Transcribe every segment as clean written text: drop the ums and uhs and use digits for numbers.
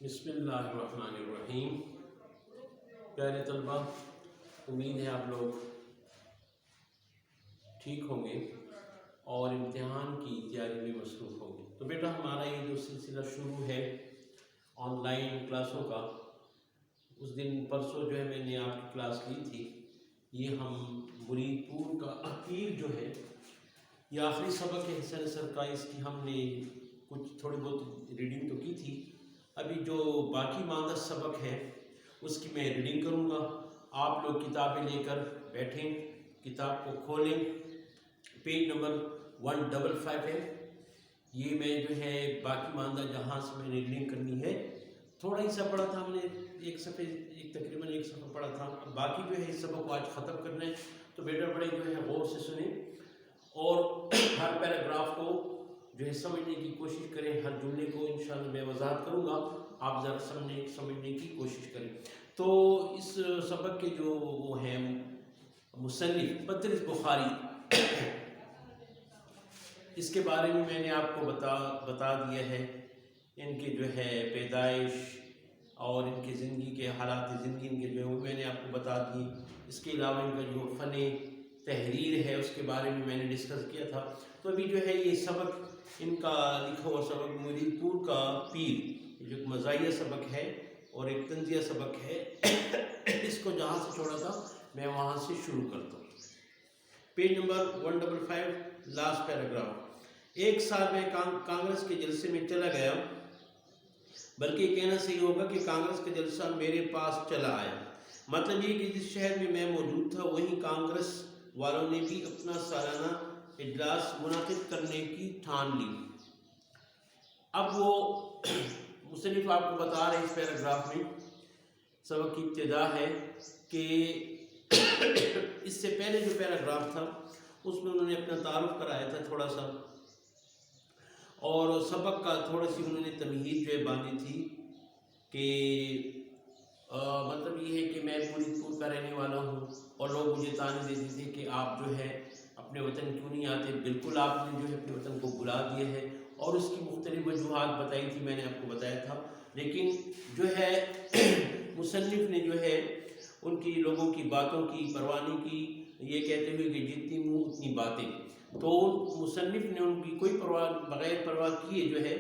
بسم اللہ الرحمن الرحیم۔ پیارے طلبہ، امید ہے آپ لوگ ٹھیک ہوں گے اور امتحان کی تیاری میں مصروف ہوں گے۔ تو بیٹا، ہمارا یہ جو سلسلہ شروع ہے آن لائن کلاسوں کا، اس دن پرسوں جو ہے میں نے آپ کی کلاس لی تھی۔ یہ ہم مرید پور کا اخیر جو ہے یہ آخری سبق ہے حسن سر کا۔ اس کی ہم نے کچھ تھوڑی بہت ریڈنگ تو کی تھی، ابھی جو باقی ماندہ سبق ہے اس کی میں ریڈنگ کروں گا۔ آپ لوگ کتابیں لے کر بیٹھیں، کتاب کو کھولیں، پیج نمبر 155 ہے۔ یہ میں جو ہے باقی ماندہ جہاں سے میں نے ریڈنگ کرنی ہے، تھوڑا ہی سا پڑھا تھا ہم نے، تقریباً ایک صفحہ پڑھا تھا، باقی جو ہے اس سبق کو آج ختم کرنا ہے۔ تو بیٹا بڑے جو ہے غور سے سنیں اور ہر پیراگراف کو جو ہے سمجھنے کی کوشش کریں، ہر جملے کو انشاءاللہ میں وضاحت کروں گا، آپ ذرا سمجھنے کی کوشش کریں۔ تو اس سبق کے جو وہ ہیں مصنف پطرس بخاری، اس کے بارے میں نے آپ کو بتا دیا ہے، ان کے جو ہے پیدائش اور ان کی زندگی کے حالات زندگی ان کے جو ہے وہ میں نے آپ کو بتا دی۔ اس کے علاوہ ان کا جو فن تحریر ہے اس کے بارے میں نے ڈسکس کیا تھا۔ تو ابھی جو ہے یہ سبق ان کا لکھا ہوا سبق مرید پور کا پیر، جو ایک مزاحیہ سبق ہے اور ایک طنزیہ سبق ہے، اس کو جہاں سے چھوڑا تھا میں وہاں سے شروع کرتا ہوں۔ Page number 155، last paragraph. ایک سال میں کانگریس کے جلسے میں چلا گیا، بلکہ یہ کہنا صحیح ہوگا کہ کانگریس کا جلسہ میرے پاس چلا آیا۔ مطلب یہ کہ جس شہر میں موجود تھا وہیں کانگریس والوں نے بھی اپنا سالانہ اجلاس منعقد کرنے کی ٹھان لی۔ اب وہ مصنف آپ کو بتا رہے ہیں اس پیراگراف میں، سبق کی ابتدا ہے کہ اس سے پہلے جو پیراگراف تھا اس میں انہوں نے اپنا تعارف کرایا تھا تھوڑا سا، اور سبق کا تھوڑی سی انہوں نے تمہید جو ہے باندھی تھی کہ مطلب یہ ہے کہ میں مرید پور کا رہنے والا ہوں اور لوگ مجھے تانے دیتے تھے کہ آپ جو ہے اپنے وطن کیوں نہیں آتے۔ بالکل آپ نے جو ہے اپنے وطن کو بلا دیا ہے، اور اس کی مختلف وجوہات بتائی تھی، میں نے آپ کو بتایا تھا۔ لیکن جو ہے مصنف نے جو ہے ان کی لوگوں کی باتوں کی پرواہ نہیں کی، یہ کہتے ہوئے کہ جتنی منہ اتنی باتیں۔ تو مصنف نے ان کی کوئی پرواہ بغیر پرواہ کیے جو ہے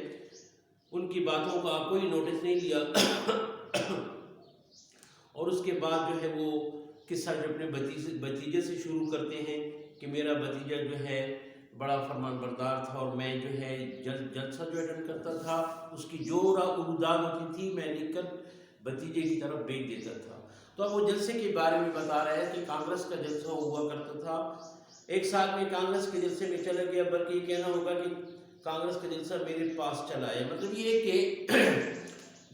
ان کی باتوں کا کوئی نوٹس نہیں لیا، اور اس کے بعد جو ہے وہ قصہ جو اپنے بھتیجے سے شروع کرتے ہیں کہ میرا بھتیجا جو ہے بڑا فرمان بردار تھا اور میں جو ہے جلسہ جو اٹینڈ کرتا تھا اس کی جو ارداد ہوتی تھی میں لکھ کر بھتیجے کی طرف بھیج دیتا تھا۔ تو اب وہ جلسے کے بارے میں بتا رہا ہے کہ کانگریس کا جلسہ ہوا کرتا تھا، ایک سال میں کانگریس کے جلسے میں چلا گیا، بلکہ یہ کہنا ہوگا کہ کانگریس کا جلسہ میرے پاس چلا ہے۔ مطلب یہ ہے کہ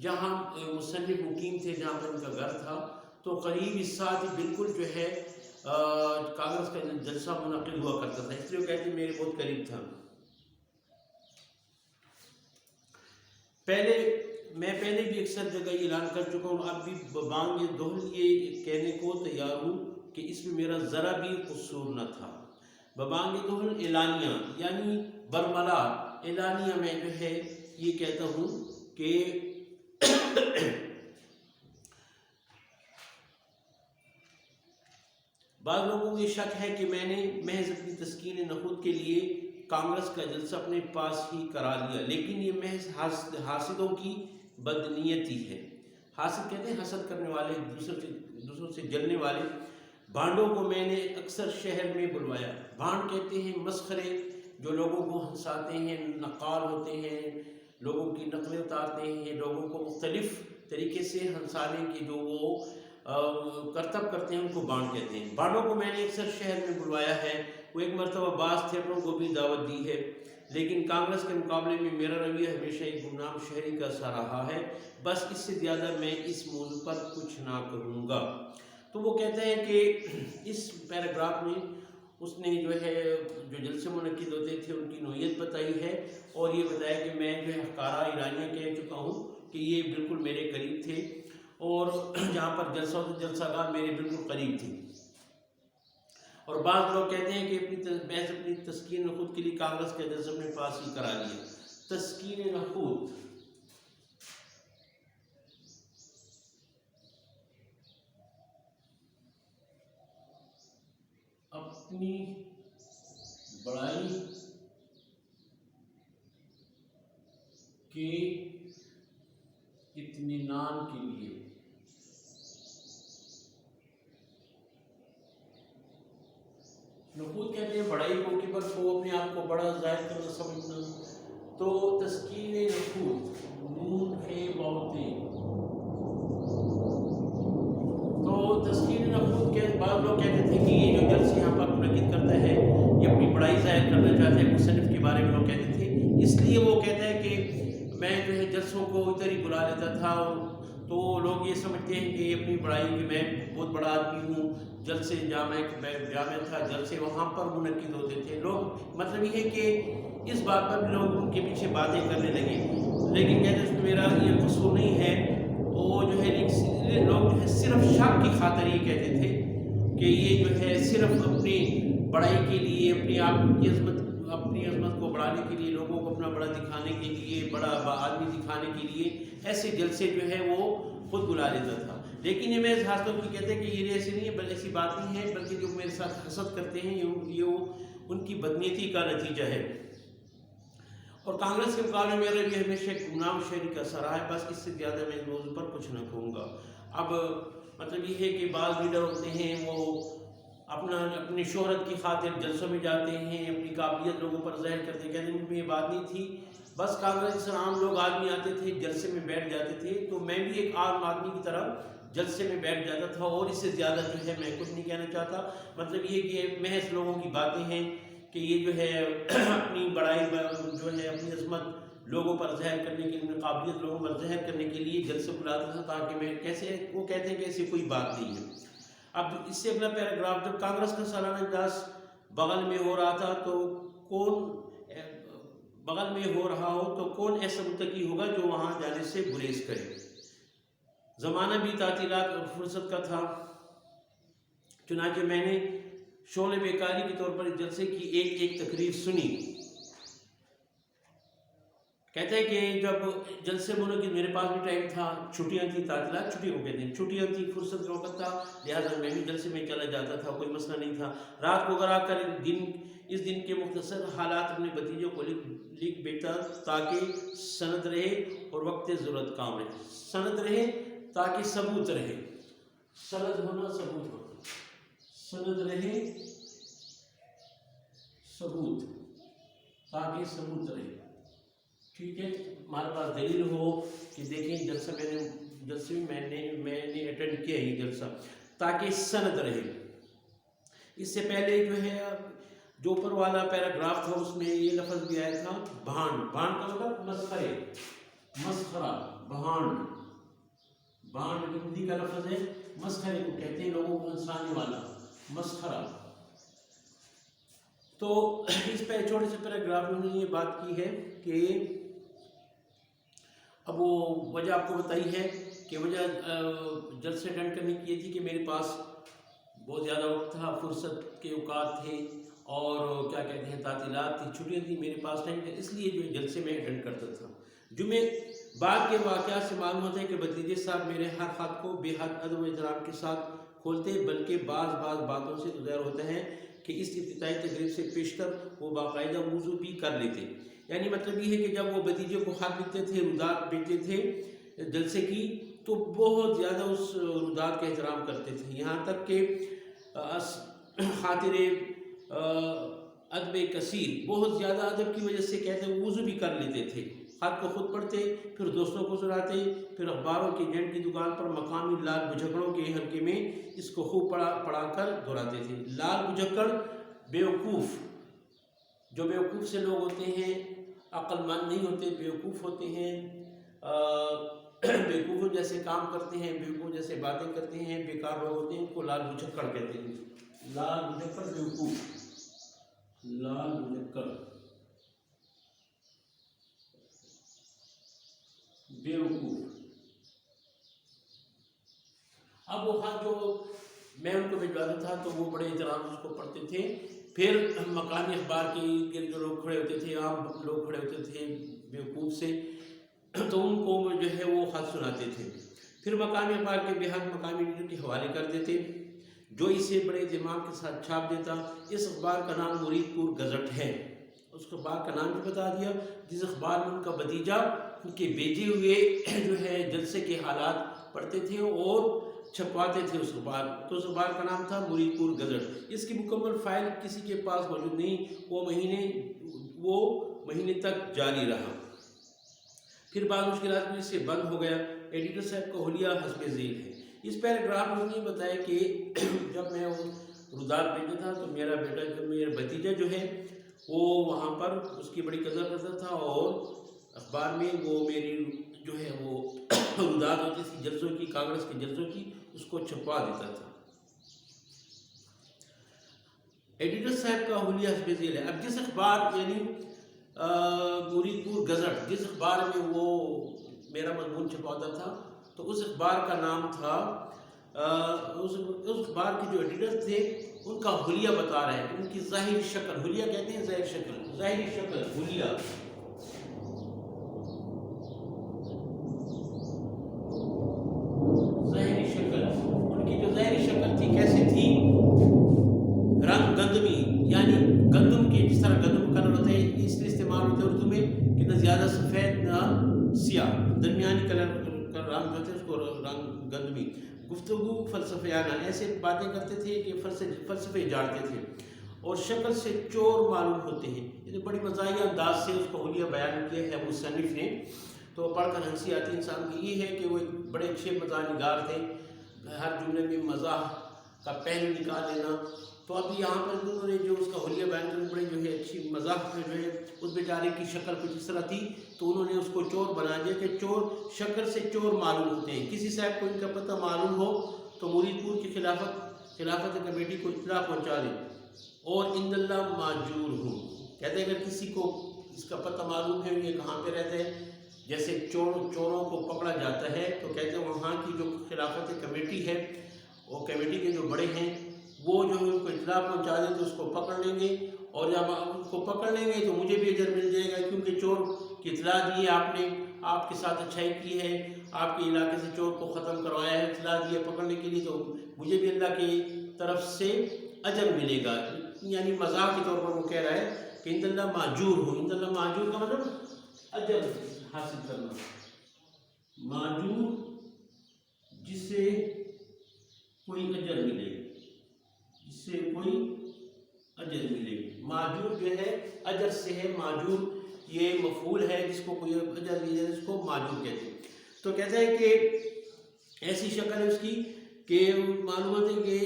جہاں مصنف مقیم تھے، جہاں پر ان کا گھر تھا، تو قریب اس ساتھ ہی بالکل جو ہے کانگریس کا جلسہ منعقد ہوا کرتا تھا، اس لیے وہ کہتے ہیں میرے بہت قریب تھا۔ میں پہلے بھی اکثر جگہ اعلان کر چکا ہوں، اب بھی بانگ دہل یہ کہنے کو تیار ہوں کہ اس میں میرا ذرا بھی قصور نہ تھا۔ ببانگ دہل اعلانیہ یعنی برملا اعلانیہ میں جو ہے یہ کہتا ہوں کہ بعض لوگوں کو یہ شک ہے کہ میں نے محض اپنی تسکین نخود کے لیے کانگریس کا جلسہ اپنے پاس ہی کرا لیا، لیکن یہ محض حاسدوں کی بدنیتی ہے۔ حاسد کہتے ہیں حسد کرنے والے، دوسروں سے جلنے والے۔ بھانڈوں کو میں نے اکثر شہر میں بلوایا۔ بھانڈ کہتے ہیں مسخرے، جو لوگوں کو ہنساتے ہیں، نقال ہوتے ہیں، لوگوں کی نقلیں اتارتے ہیں، لوگوں کو مختلف طریقے سے ہنسانے کی جو وہ کرتب کرتے ہیں ان کو بانڈ کہتے ہیں۔ بانڈوں کو میں نے اکثر شہر میں بلوایا ہے۔ وہ ایک مرتبہ بعض تھیٹروں کو بھی دعوت دی ہے، لیکن کانگریس کے مقابلے میں میرا رویہ ہمیشہ ایک گمنام شہری کا سا رہا ہے، بس اس سے زیادہ میں اس موضوع پر کچھ نہ کروں گا۔ تو وہ کہتے ہیں کہ اس پیراگراف میں اس نے جو ہے جو جلسے منعقد ہوتے تھے ان کی نوعیت بتائی ہے، اور یہ بتایا کہ میں جو ہے حقارہ اعلانیہ کہہ چکا ہوں کہ یہ بالکل میرے قریب تھے، اور جہاں پر جلسہ ہوتا جلسہ گاہ میرے بالکل قریب تھی۔ اور بعض لوگ کہتے ہیں کہ محض اپنی تسکین نخود کے لیے کانگریس کا جلسہ اپنے پاس ہی کرا لیا۔ تسکین نخود اپنی بڑائی کے اطمینان کے لیے نخود کہتے ہیں بڑائی کو، کبر کو، اپنے آپ کو بڑا ظاہر کرنا، سمجھنا. تو تسکین نخود نون ہے بہتیں. تو تسکین نخود کے بعض لوگ کہتے تھے کہ یہ جو جلسے یہاں پر منعقد کرتا ہے یہ اپنی بڑائی ظاہر کرنا چاہتا ہے. مصنف کے بارے میں لوگ کہتے تھے، اس لیے وہ کہتا ہے کہ میں جو ہے جلسوں کو ادھر ہی بلا لیتا تھا. تو لوگ یہ سمجھتے ہیں کہ یہ اپنی بڑائی کہ میں بہت بڑا آدمی ہوں. جلسے جامع تھا، جلسے وہاں پر منعقد ہوتے تھے. لوگ مطلب یہ ہے کہ اس بات پر بھی لوگ ان کے پیچھے باتیں کرنے لگے. لیکن کہتے ہیں میرا یہ قصور نہیں ہے. وہ جو ہے لوگ جو ہے صرف شک کی خاطر یہ کہتے تھے کہ یہ جو ہے صرف اپنی بڑائی کے لیے، اپنی عظمت کو بڑھانے کے لیے، لوگوں کو اپنا بڑا دکھانے کے لیے، بڑا آدمی دکھانے کے لیے ایسے جلسے جو ہے وہ خود بلا لیتا تھا. لیکن یہ محض حاصلوں کی کہتے ہیں کہ یہ ایسے نہیں ہے، ایسی بات نہیں ہے، بلکہ جو میرے ساتھ حسد کرتے ہیں یہ ان کی بدنیتی کا نتیجہ ہے. اور کانگریس کے مقابلے میں میرے بھی ہمیشہ ایک گمنام شہری کا اثر ہے. بس اس سے زیادہ میں اس موضوع پر کچھ نہ کہوں گا. اب مطلب یہ ہے کہ بعض لیڈر ہوتے ہیں وہ اپنی شہرت کی خاطر جلسوں میں جاتے ہیں، اپنی قابلیت لوگوں پر ظاہر کرتے ہیں. کہتے ہیں میں یہ بات نہیں تھی، بس کانگریس عام لوگ آدمی آتے تھے جلسے میں بیٹھ جاتے تھے، تو میں بھی ایک عام آدمی کی طرح جلسے میں بیٹھ جاتا تھا. اور اس سے زیادہ جو ہے میں کچھ نہیں کہنا چاہتا. مطلب یہ کہ محض لوگوں کی باتیں ہیں کہ یہ جو ہے اپنی بڑائی جو ہے اپنی عظمت لوگوں پر ظاہر کرنے کے لیے، قابلیت لوگوں پر ظاہر کرنے کے لیے جلسے بلاتا تھا تاکہ میں کیسے، وہ کہتے ہیں کہ ایسی کوئی بات نہیں ہے. اب اس سے اگلا پیراگراف، جب کانگریس کا سالانہ اجلاس بغل میں ہو رہا تھا تو بغل میں ہو رہا ہو تو کون ایسا متقی ہوگا جو وہاں جانے سے گریز کرے. زمانہ بھی تعطیلات اور فرصت کا تھا، چنانچہ میں نے شعلہ بیکاری کے طور پر جلسے کی ایک تقریر سنی. کہتے ہیں کہ جب جلسے منعقد میرے پاس بھی ٹائم تھا، چھٹیاں تھی، تعطیلات چھٹیوں کو کہتے ہیں، چھٹیاں تھی، فرصت کا وقت تھا، لہٰذا میں بھی جلسے میں چلا جاتا تھا، کوئی مسئلہ نہیں تھا. رات کو گھر آ کر اس دن کے مختصر حالات اپنے بھتیجوں کو لکھ بیٹھا تاکہ سند رہے اور وقت ضرورت کام رہے. سند رہے تاکہ ثبوت رہے. سند ہونا ثبوت ہونا، سند رہے ثبوت تاکہ ثبوت رہے. ٹھیک ہے، ہمارے پاس دلیل ہو کہ دیکھیں جلسے میں نے اٹینڈ کیا ہی جلسہ، تاکہ سند رہے. اس سے پہلے جو ہے جو اوپر والا پیراگراف تھا اس میں یہ لفظ بھی آیا تھا بھانڈ. بھانڈ کا مطلب مسخرے، مسخرہ، بھانڈ. بھانڈ ہندی کا لفظ ہے، مسخرے کو کہتے ہیں، لوگوں کو ہنسانے والا، مسخرہ. تو اس پہ چھوٹے سے پیراگراف میں نے یہ بات کی ہے کہ اب وہ وجہ آپ کو بتائی ہے کہ وجہ جلسے اٹینڈ کرنے کی یہ تھی کہ میرے پاس بہت زیادہ وقت تھا، فرصت کے اوقات تھے اور کیا کہتے ہیں تعطیلات تھی، چھٹیاں تھیں، میرے پاس ٹائم تھا، اس لیے جو جلسے میں اٹینڈ کرتا تھا. جمعے بعد کے واقعات سے معلوم ہوتا ہے کہ بھتیجے صاحب میرے ہر خط کو بے حد ادب و احترام کے ساتھ کھولتے، بلکہ بعض باتوں سے ظاہر ہوتا ہے کہ اس افتتاحی تقریب سے پیشتر وہ باقاعدہ وضو بھی کر لیتے. یعنی مطلب یہ ہے کہ جب وہ بھتیجے کو خط لکھتے تھے، رودات بھیجتے تھے جلسے کی، تو بہت زیادہ اس رودات کا احترام کرتے تھے، یہاں تک کہ خاطر ادب کثیر، بہت زیادہ ادب کی وجہ سے کہتے ہیں وضو بھی کر لیتے تھے. خط کو خود پڑھتے، پھر دوستوں کو سناتے، پھر اخباروں کی جنٹ کی دکان پر مقامی لال بجھکڑوں کے حلقے میں اس کو خوب پڑھا کر دہراتے تھے. لال بجھکڑ بیوقوف، جو بیوقوف سے لوگ ہوتے ہیں، عقل مند نہیں ہوتے، بیوقوف ہوتے ہیں، بیوقوفوں جیسے کام کرتے ہیں، بیوقوف جیسے باتیں کرتے ہیں، بیکار لوگ ہوتے ہیں، ان کو لال بجھکڑ کہتے ہیں. لال بجھکڑ بیوقوف، لال بجھکڑ بیوقوف. اب وہ خط جو میں ان کو بھجواتا تھا تو وہ بڑے احترام سے اس کو پڑھتے تھے. پھر مقامی اخبار کے گرد جو لوگ کھڑے ہوتے تھے، عام لوگ کھڑے ہوتے تھے بیوقوف سے، تو ان کو جو ہے وہ خط سناتے تھے. پھر مقامی اخبار کے بے حد مقامی لیڈر کے حوالے کر دیتے. جو اسے بڑے اہتمام کے ساتھ چھاپ دیتا۔ اس اخبار کا نام مرید پور گزٹ ہے۔ اس اخبار کا نام بھی بتا دیا، جس اخبار میں ان کا بھتیجا ان کے بھیجے ہوئے جو ہے جلسے کے حالات پڑھتے تھے اور چھپواتے تھے اس اخبار۔ تو اس اخبار کا نام تھا مرید پور گزٹ۔ اس کی مکمل فائل کسی کے پاس موجود نہیں، وہ مہینے تک جاری رہا، پھر بعض مشکلات میں سے بند ہو گیا۔ ایڈیٹر صاحب کا حلیہ حسب ذیل ہے۔ اس پیراگراف میں نے بتایا کہ جب میں روداد بھیجا تھا تو میرا بھتیجا جو ہے وہ وہاں پر اس کی بڑی قدر کرتا تھا، اور اخبار میں وہ میری جو ہے وہ روداد ہوتی تھی جلسوں کی، کانگریس کے جلسوں کی، اس کو چھپوا دیتا تھا۔ ایڈیٹر صاحب کا حلیہ حسب ذیل ہے۔ اب جس اخبار یعنی مرید پور گزٹ، جس اخبار میں وہ میرا مضمون چھپاتا تھا، تو اس اخبار کا نام تھا، اس اخبار کے جو ایڈیٹر تھے ان کا حلیہ بتا رہے ہیں، ان کی ظاہری شکل، حلیہ کہتے ہیں ظاہری شکل، ظاہری شکل حلیہ۔ ظاہری شکل، ان کی جو ظاہری شکل تھی کیسے تھی؟ رنگ گندمی، یعنی گندم کے جس طرح گندم کلر ہوتا ہے اس لیے استعمال ہوتا ہے اردو میں کہ نہ زیادہ سفید نہ سیاہ، درمیانی کلر کا رنگ جو ہوتا ہے اس کو رنگ گندمی۔ گفتگو فلسفیانہ، ایسے باتیں کرتے تھے کہ فلسفے جاڑتے تھے، اور شکل سے چور معلوم ہوتے ہیں۔ یعنی بڑی مزاحیہ انداز سے اس کو حلیہ بیان کیا ہے مصنف نے، تو پڑھ کر ہنسی آتی انسان کی۔ یہ ہے کہ وہ بڑے اچھے مزاح نگار تھے، ہر جملے میں مزاح کا پہلو نکال لینا۔ تو اب یہاں پر انہوں نے جو اس کا حلیہ بیان کرنے بڑی جو ہے اچھی مزاح جو ہے اس بیچارے کی شکل کچھ اس طرح تھی، تو انہوں نے اس کو چور بنا دیا کہ چور شکل سے چور معلوم ہوتے ہیں۔ کسی صاحب کو ان کا پتہ معلوم ہو تو مرید پور کی خلافت کمیٹی کو اطلاع پہنچا دیں، اور ان اللہ معجور ہوں۔ کہتے ہیں اگر کسی کو اس کا پتہ معلوم ہے یہ کہاں پہ رہتے ہیں، جیسے چوروں کو پکڑا جاتا ہے، تو کہتے ہیں وہاں کی جو خلافت کمیٹی ہے، وہ کمیٹی کے جو بڑے ہیں وہ جو ہے ان کو اطلاع پہنچا دیں تو اس کو پکڑ لیں گے، اور جب آپ اس کو پکڑ لیں گے تو مجھے بھی اجر مل جائے گا، کیونکہ چور کی اطلاع دی ہے آپ نے، آپ کے ساتھ اچھائی کی ہے، آپ کے علاقے سے چور کو ختم کروایا ہے، اطلاع دی ہے پکڑنے کے لیے، تو مجھے بھی اللہ کی طرف سے اجر ملے گا۔ یعنی مذاق کے طور پر وہ کہہ رہا ہے کہ ان اللہ معجور ہوں۔ ان اللہ معجور کا مطلب اجر حاصل کرنا، معجور جس سے کوئی اجر ملے، جس سے کوئی اجر ملے۔ معجور جو ہے اجر سے ہے، معجور یہ مفعول ہے جس کو کوئی اجر ملے جائے، جس کو معجور کہتے ہیں۔ تو کہتے ہیں کہ ایسی شکل ہے اس کی کہ معلوم ہوتے ہیں کہ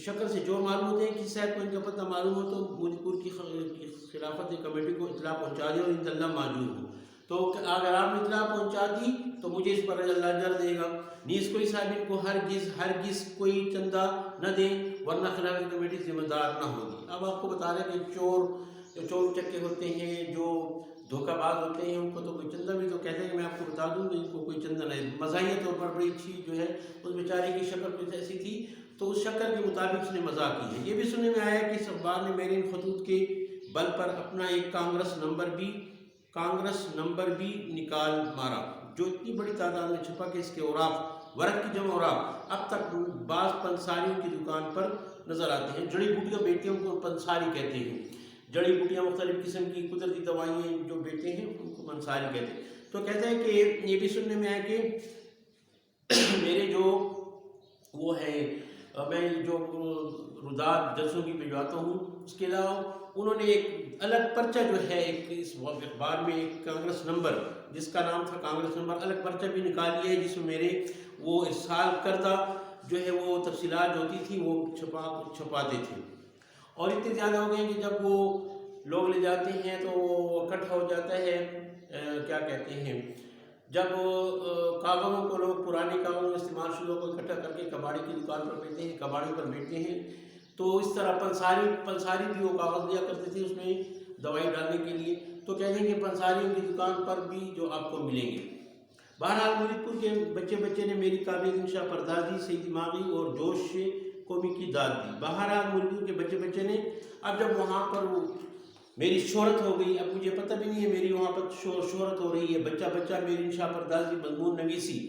شکل سے جو معلوم ہوتے ہیں، کسی صاحب کو ان کا پتہ معلوم ہو تو مرید پور کی خلافت کمیٹی کو اطلاع پہنچا دے، اور ان اللہ معجور ہو۔ تو اگر آپ نے اطلاع پہنچا دی تو مجھے اس پر اللہ اجر دے گا، نیز کوئی صاحب ان کو ہرگز کوئی چندہ نہ دیں، ورنہ خلافت کمیٹی ذمہ دار نہ ہوگی۔ اب آپ کو بتا رہے ہیں کہ چور چکے ہوتے ہیں، جو دھوکہ باز ہوتے ہیں، ان کو تو کوئی چندہ بھی، تو کہتے ہیں کہ میں آپ کو بتا دوں کہ ان کو کوئی چندہ نہیں۔ مزاحیہ طور پر بڑی اچھی جو ہے اس بیچارے کی شکل کچھ ایسی تھی، تو اس شکل کے مطابق اس نے مزاح کی ہے۔ یہ بھی سننے میں آیا کہ اس اخبار نے میرے ان خطوط کے بل پر اپنا ایک کانگریس نمبر بھی نکال مارا، جو اتنی بڑی تعداد میں چھپا کہ اس کے اوراق، ورق کی جمع اوراق، اب تک بعض پنساریوں کی دکان پر نظر آتے ہیں۔ جڑی بوٹیاں بیٹے ان کو پنساری کہتے ہیں، جڑی بوٹیاں مختلف قسم کی قدرتی دوائیں جو بیٹے ہیں ان کو پنساری کہتے ہیں۔ تو کہتے ہیں کہ یہ بھی سننے میں آیا کہ میرے جو وہ ہے، میں جو روداد جلسوں کی بھجواتا ہوں، اس کے علاوہ انہوں نے ایک الگ پرچہ جو ہے ایک اس اخبار میں ایک کانگریس نمبر جس کا نام تھا کانگریس نمبر، الگ پرچہ بھی نکال لیا ہے، جس میں میرے وہ ارسال کردہ جو ہے وہ تفصیلات جو ہوتی تھی وہ چھپاتے تھے۔ اور اتنے زیادہ ہو گئے کہ جب وہ لوگ لے جاتے ہیں تو وہ اکٹھا ہو جاتا ہے، کیا کہتے ہیں، جب کاغذوں کو لوگ پرانے کاغذوں استعمال شدہ کو اکٹھا کر کے کباڑی کی دکان پر بیچتے ہیں، کباڑی پر بیچتے ہیں، تو اس طرح پنساری بھی وہ کاغذ لیا کرتے تھے اس میں دوائی ڈالنے کے لیے، تو کہتے ہیں کہ پنساریوں کی دکان پر بھی جو آپ کو ملیں گے۔ بہرحال مرید پور کے بچے نے میری قابل انشاء پردازی، صحیح دماغی اور جوش سے قومی کی داد دی۔ بہرحال مرید پور کے بچے نے، اب جب وہاں پر وہ میری شہرت ہو گئی، اب مجھے پتہ بھی نہیں ہے میری وہاں پر شہرت ہو رہی ہے، بچہ میری انشاء پردازی، مضمون نویسی،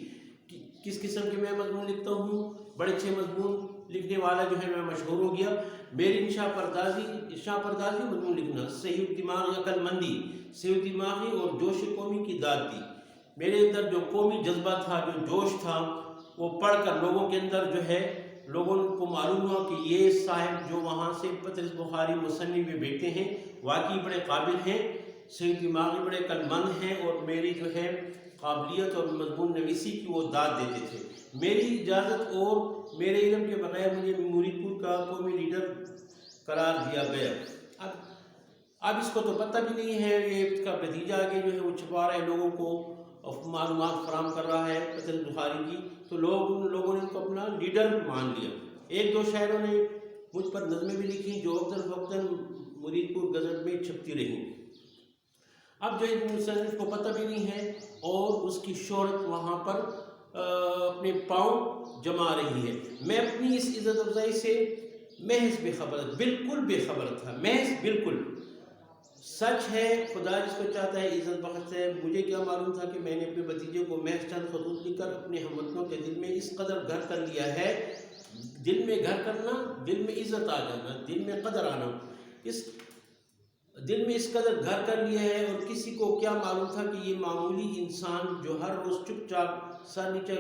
کس قسم کے میں مضمون لکھتا ہوں، بڑے اچھے مضمون لکھنے والا جو ہے میں مشہور ہو گیا. میری شاہ پردازی مضمون لکھنا، صحیح دماغی عقل مندی، صحیح دماغی اور جوش قومی کی داد دی. میرے اندر جو قومی جذبہ تھا، جو جوش تھا، وہ پڑھ کر لوگوں کے اندر جو ہے لوگوں کو معلوم ہوا کہ یہ صاحب جو وہاں سے پطرس بخاری مصنف میں بیٹھے ہیں واقعی بڑے قابل ہیں، صحیح دماغی بڑے عقل مند ہیں، اور میری جو ہے قابلیت اور مضمون نویسی کی وہ داد دیتے تھے. میری اجازت اور میرے علم کے بغیر مجھے مرید پور کا قومی لیڈر قرار دیا گیا. اب اس کو تو پتہ بھی نہیں ہے، یہ اس کا بھتیجا آگے جو ہے وہ چھپا رہا ہے، لوگوں کو معلومات فراہم کر رہا ہے پطرس بخاری کی، تو لوگوں نے ان کو اپنا لیڈر مان لیا. ایک دو شاعروں نے مجھ پر نظمیں بھی لکھی جو وقتاً مرید پور غزل میں چھپتی رہیں. اب جو ایک مصنف کو پتہ بھی نہیں ہے اور اس کی شہرت وہاں پر اپنے پاؤں جما رہی ہے. میں اپنی اس عزت افزائی سے محض بے خبر، بالکل بے خبر تھا، محض بالکل. سچ ہے خدا جس کو چاہتا ہے عزت بخشتا ہے. مجھے کیا معلوم تھا کہ میں نے اپنے بھتیجے کو محض چند خطوط لکھ کر اپنے ہم وطنوں کے دل میں اس قدر گھر کر لیا ہے. دل میں گھر کرنا، دل میں عزت آ جانا، دل میں قدر آنا، اس دل میں اس قدر گھر کر لیا ہے. اور کسی کو کیا معلوم تھا کہ یہ معمولی انسان جو ہر روز چپ چاپ سر نیچا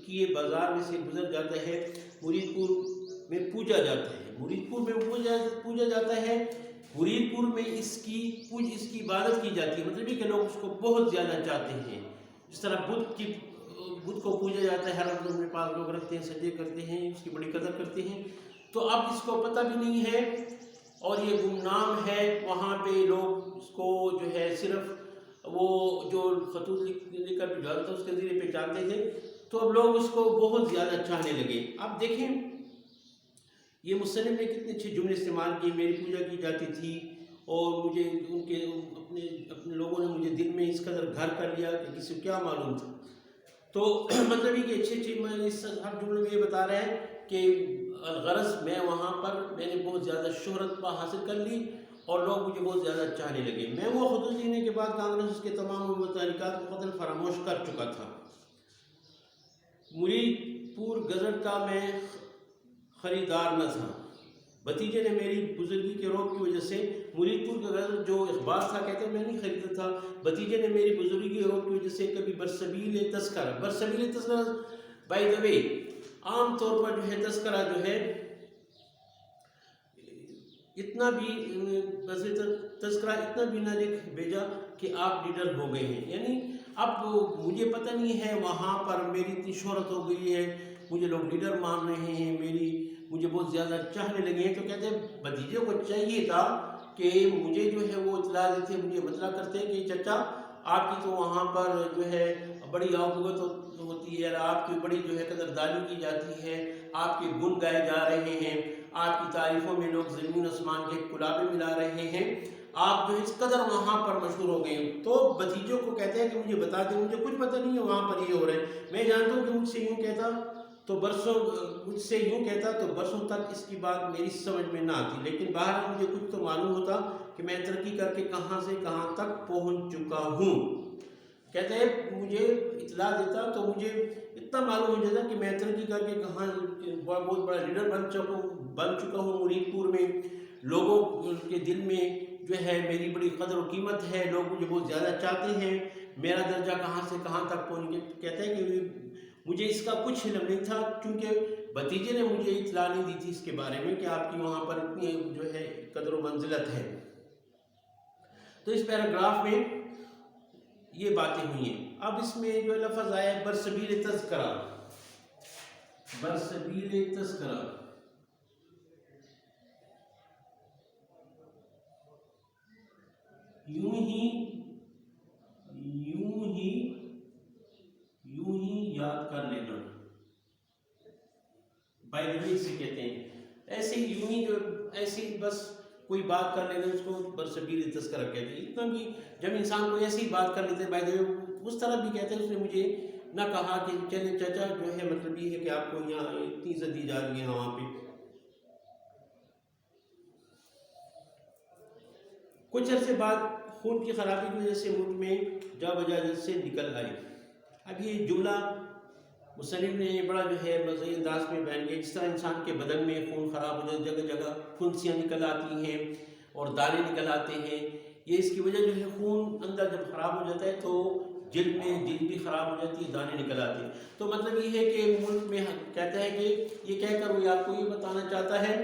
کیے بازار میں سے گزر جاتا ہے، مرید پور میں پوجا جاتا ہے، مرید پور میں پوجا جاتا ہے، مرید پور میں اس کی عبادت کی جاتی ہے. مطلب یہ کہ لوگ اس کو بہت زیادہ چاہتے ہیں. جس طرح بدھ کو پوجا جاتا ہے، ہر وقت اپنے پاس لوگ رکھتے ہیں، سجدے کرتے ہیں، اس کی بڑی قدر کرتے ہیں. تو اب اس کو پتہ بھی نہیں ہے اور یہ گمنام ہے. وہاں پہ لوگ اس کو جو ہے صرف وہ جو خطوط لکھ کر بھیجا تھا اس کے ذریعے پہچانتے تھے. تو اب لوگ اس کو بہت زیادہ چاہنے لگے. اب دیکھیں یہ مصنف نے کتنے اچھے جملے استعمال کیے. میری پوجا کی جاتی تھی اور مجھے ان کے اپنے لوگوں نے مجھے دل میں اس قدر گھر کر لیا کہ کسی کو کیا معلوم تھا. تو مطلب یہ کہ اچھے میں اس ہر جملے میں یہ بتا رہا ہے کہ غرض میں وہاں پر میں نے بہت زیادہ شہرت حاصل کر لی اور لوگ مجھے بہت زیادہ چاہنے لگے. میں وہ خطوط لکھنے کے بعد کانگریس کے تمام متحرکات کو قتل فراموش کر چکا تھا. مرید پور غزل کا میں خریدار نہ تھا. بھتیجے نے میری بزرگی کے روب کی وجہ سے مرید پور کا غزل جو اخبار تھا کہتے ہیں میں نہیں خریدا تھا. بھتیجے نے میری بزرگی کے روب کی وجہ سے کبھی برسبیل تذکرہ بائی دا وے عام طور پر جو ہے تذکرہ جو ہے اتنا بھی تذکرہ اتنا بھی نہ لکھ بھیجا کہ آپ لیڈر ہو گئے ہیں. یعنی اب مجھے پتہ نہیں ہے وہاں پر میری اتنی شہرت ہو گئی ہے، مجھے لوگ لیڈر مان رہے ہیں، مجھے بہت زیادہ چاہنے لگے ہیں. تو کہتے ہیں بھتیجے کو چاہیے تھا کہ مجھے جو ہے وہ اطلاع دیتے، مجھے مطلع کرتے کہ چچا آپ کی تو وہاں پر جو ہے بڑی آوگت ہوتی ہے، آپ کی بڑی جو ہے قدردانی کی جاتی ہے، آپ کے گن گائے جا رہے ہیں، آپ کی تعریفوں میں لوگ زمین آسمان کے کلابے ملا رہے ہیں، آپ جو اس قدر وہاں پر مشہور ہو گئے ہیں. تو بھتیجوں کو کہتے ہیں کہ مجھے بتا دیں، مجھے کچھ پتہ نہیں ہے وہاں پر یہ ہو رہا ہے. میں جانتا ہوں کہ مجھ سے یوں کہتا تو برسوں تک اس کی بات میری سمجھ میں نہ آتی، لیکن باہر مجھے کچھ تو معلوم ہوتا کہ میں ترقی کر کے کہاں سے کہاں تک پہنچ چکا ہوں. کہتے ہیں مجھے اطلاع دیتا تو مجھے اتنا معلوم ہو جاتا کہ میں ترقی کر کے کہاں بہت بڑا لیڈر بن چکا ہوں. مرید پور میں لوگوں کے دل میں جو ہے میری بڑی قدر و قیمت ہے، لوگ مجھے بہت زیادہ چاہتے ہیں، میرا درجہ کہاں سے کہاں تک پہنچ گیا. کہتے ہیں کہ مجھے اس کا کچھ علم نہیں تھا کیونکہ بھتیجے نے مجھے اطلاع نہیں دی تھی اس کے بارے میں کہ آپ کی وہاں پر اتنی جو ہے قدر و منزلت ہے. تو اس پیراگراف میں یہ باتیں ہوئی ہیں. اب اس میں جو لفظ آیا ہے برسبیل تذکرہ، یوں ہی یاد کر لینا، بائی دا وے سے کہتے ہیں. ایسے یوں ہی جو ایسی بس کوئی بات کر لینا اس کو برسبیل تذکرہ کہتے ہیں. اتنا بھی جب انسان کو ایسی بات کر لیتے ہیں بائی دا وے اس طرح بھی کہتے ہیں. اس نے مجھے نہ کہا کہ چلے چچا جو ہے مطلب یہ ہے کہ آپ کو یہاں اتنی عزت دی جا رہی ہے وہاں پہ. کچھ عرصے بعد خون کی خرابی کی وجہ سے ملک میں جا بجا جلد سے نکل آئی. اب یہ جملہ مصنف نے بڑا جو ہے مزید انداز میں بیان کیا، جس طرح انسان کے بدن میں خون خراب ہو جاتا ہے، جگہ جگہ پھنسیاں نکل آتی ہیں اور دانے نکل آتے ہیں، یہ اس کی وجہ جو ہے خون اندر جب خراب ہو جاتا ہے تو جلد بھی خراب ہو جاتی ہے، دانے نکل آتے ہیں۔ تو مطلب یہ ہے کہ ملک میں کہتا ہے کہ یہ کہہ کر وہ آپ کو یہ بتانا چاہتا ہے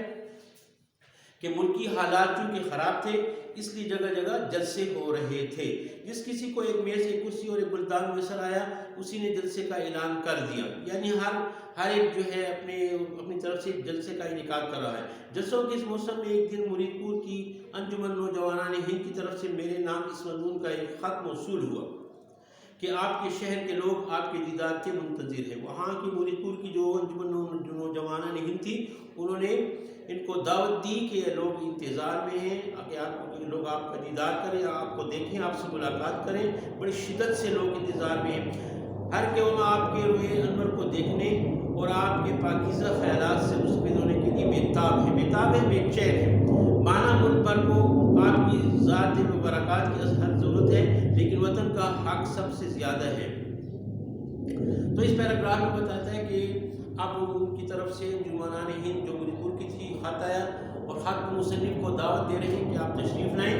کہ ملکی حالات چونکہ خراب تھے اس لیے جگہ جگہ جلسے ہو رہے تھے، جس کسی کو ایک میز ایک کرسی اور ایک گلدان میسر آیا اسی نے جلسے کا اعلان کر دیا، یعنی ہر ایک جو ہے اپنی طرف سے جلسے کا انعقاد کر رہا ہے۔ جلسوں کے اس موسم میں ایک دن مرید پور کی انجمن نوجوانان ہند کی طرف سے میرے نام اس مضمون کا ایک خط موصول ہوا کہ آپ کے شہر کے لوگ آپ کے دیدار کے منتظر ہیں۔ وہاں کی مرید پور کی جو انجمن نوجوانان ہند تھی انہوں نے ان کو دعوت دی کہ لوگ انتظار میں ہیں کہ لوگ آپ کا دیدار کریں، آپ کو دیکھیں، آپ سے ملاقات کریں، بڑی شدت سے لوگ انتظار میں ہیں۔ ہر قوم آپ کے روئے انور کو دیکھنے اور آپ کے پاکیزہ خیالات سے مستفید ہونے کے لیے بےتاب ہے، بے چین ہے۔ مانا ملک بھر کو آپ کی ذات مبارکات کی ہر ضرورت ہے، لیکن وطن کا حق سب سے زیادہ ہے۔ تو اس پیراگراف میں بتاتا ہے کہ اب ان کی طرف سے انجمنان ہند جو مرید پور کی تھی خط آیا اور خط مصنف کو دعوت دے رہے ہیں کہ آپ تشریف لائیں،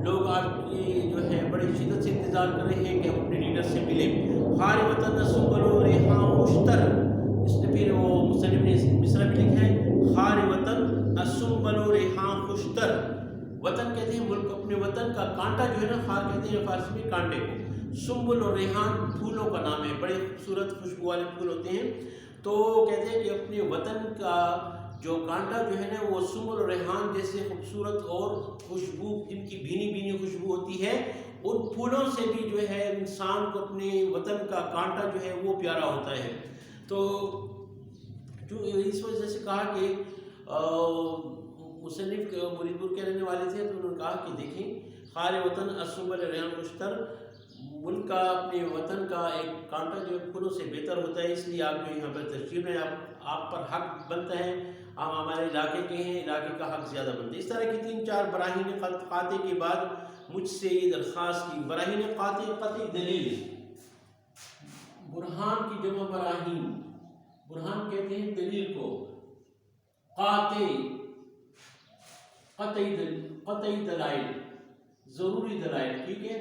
لوگ آپ کی جو ہے بڑی شدت سے انتظار کر رہے ہیں کہ ہم اپنے لیڈر سے ملیں۔ خار وطن سنبلو ریحاں خوشتر، اس نے پھر وہ مصنف نے مصرع بھی لکھا ہے، خار وطن السنبلو ریحاں خوشتر، وطن کہتے ہیں ملک، اپنے وطن کا کانٹا جو ہے نا، خار کہتے ہیں فارسی میں کانٹے کو، سنبل اور ریحان پھولوں کا نام ہے، بڑے خوبصورت خوشبو والے پھول ہوتے ہیں۔ تو کہتے ہیں کہ اپنے وطن کا جو کانٹا جو ہے نا وہ سنبل اور ریحان جیسے خوبصورت اور خوشبو، جن کی بھینی بھینی خوشبو ہوتی ہے، ان پھولوں سے بھی جو ہے انسان کو اپنے وطن کا کانٹا جو ہے وہ پیارا ہوتا ہے۔ تو جو اس وجہ سے کہا کہ مصنف مرید پور کے رہنے والے تھے تو انہوں نے کہا کہ دیکھیں خار وطن السنبل ریحان خوشتر، ملک کا اپنے وطن کا ایک کانٹا جو پھولوں سے بہتر ہوتا ہے، اس لیے آپ جو یہاں پر تشریف ہیں، آپ پر حق بنتا ہے، آپ ہمارے علاقے کے ہیں، علاقے کا حق زیادہ بنتا ہے۔ اس طرح کی 3-4 براہین قاطع کے بعد مجھ سے یہ درخواست کی، براہین قاطع قطعی دلیل، برہان کی جمع براہین، برہان کہتے ہیں دلیل کو، قاطع قطعی دلائل، ضروری دلائل، ٹھیک ہے،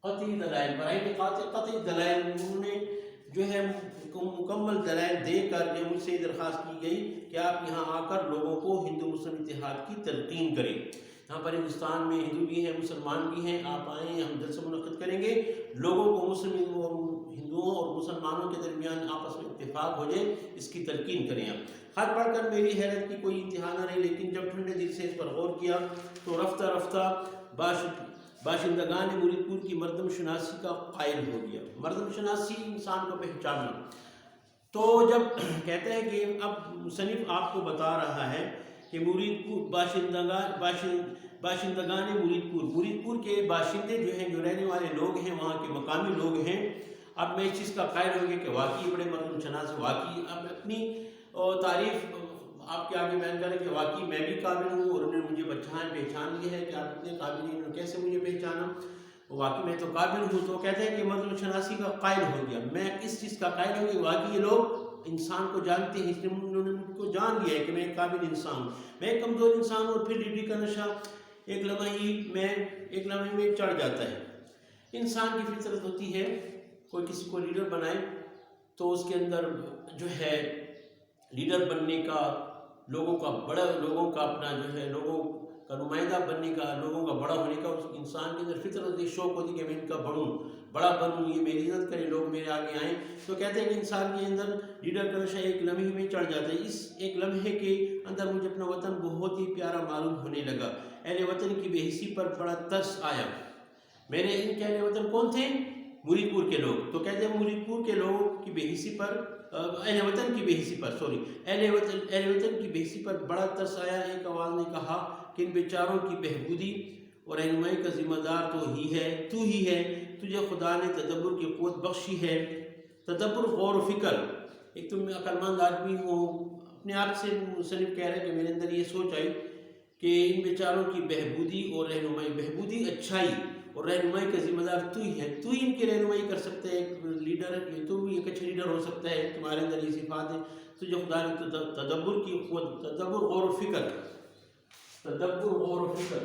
قطعی دلائل، براہین قاطع قطعی دلائل، انہوں نے جو ہے مکمل دلائل دے کر جو مجھ سے درخواست کی گئی کہ آپ یہاں آ کر لوگوں کو ہندو مسلم اتحاد کی تلقین کریں۔ یہاں پر ہندوستان میں ہندو بھی ہیں، مسلمان بھی ہیں، آپ آئیں، ہم جلسہ منعقد کریں گے، لوگوں کو ہندوؤں اور مسلمانوں کے درمیان آپس میں اتفاق ہو جائے، اس کی تلقین کریں۔ آپ خط پڑھ کر میری حیرت کی کوئی انتہا نہ رہی، لیکن جب ٹھنڈے دل سے اس پر غور کیا تو رفتہ رفتہ باشندگان مرید پور کی مردم شناسی کا قائل ہو گیا۔ مردم شناسی انسان کو پہچاننا، تو جب کہتے ہیں کہ اب مصنف آپ کو بتا رہا ہے کہ مرید پور باشندگان مرید پور کے باشندے جو ہیں، جو رہنے والے لوگ ہیں، وہاں کے مقامی لوگ ہیں، اب میں اس چیز کا قائل ہو گیا کہ واقعی بڑے مردم شناس، واقعی اب اپنی تعریف آپ کے آگے بیان کریں کہ واقعی میں بھی قابل ہوں اور انہوں نے مجھے پہچان لیا ہے کہ آپ اتنے قابل ہیں، انہوں نے کیسے مجھے پہچانا، واقعی میں تو قابل ہوں۔ تو کہتے ہیں کہ مردم شناسی کا قائل ہو گیا، میں اس چیز کا قائل ہو گیا، واقعی یہ لوگ انسان کو جانتے ہیں، اس لیے انہوں نے مجھ کو جان لیا ہے کہ میں ایک قابل انسان ہوں، میں ایک کمزور انسان ہوں، اور پھر لیڈری کا نشہ ایک لمحے میں چڑھ جاتا ہے۔ انسان کی فطرت ہوتی ہے، کوئی کسی کو لیڈر بنائے تو اس کے اندر جو ہے لیڈر بننے کا، لوگوں کا اپنا جو ہے لوگوں کا نمائندہ بننے کا، لوگوں کا بڑا ہونے کا اس انسان کے اندر فطرت ہوتی ہے، شوق ہوتی ہے کہ میں ان کا بڑا بنوں، یہ میری عزت کرے، لوگ میرے آگے آئیں۔ تو کہتے ہیں کہ انسان کے اندر لیڈر کا نشہ ایک لمحے میں چڑھ جاتا ہے۔ اس ایک لمحے کے اندر مجھے اپنا وطن بہت ہی پیارا معلوم ہونے لگا، اہل وطن کی بے حسی پر بڑا ترس آیا۔ میرے ان کے اہل وطن کون تھے؟ مرید پور کے لوگ۔ تو کہتے ہیں مرید پور کے لوگوں کی بے حسی پر، اہل وطن کی بے حسی پر، اہل وطن کی بے حسی پر بڑا ترس آیا۔ ایک آواز نے کہا کہ ان بیچاروں کی بہبودی اور رہنمائی کا ذمہ دار تو ہی ہے، تجھے خدا نے تدبر کی قوت بخشی ہے، تدبر، غور و فکر، ایک تو میں عقل مند آدمی ہوں، اپنے آپ سے مصنف کہہ رہا ہے کہ میرے اندر یہ سوچ آئی کہ ان بیچاروں کی بہبودی اور رہنمائی، بہبودی اچھائی اور رہنمائی کا ذمہ دار تو ہی ہے، تو ہی ان کی رہنمائی کر سکتا ہے، ایک لیڈر ہے، تو بھی ایک اچھا لیڈر ہو سکتا ہے، تمہارے اندر یہ صفات ہے، تو جو خدا نے تدبر کی قوت، تدبر غور و فکر، تدبر غور و فکر،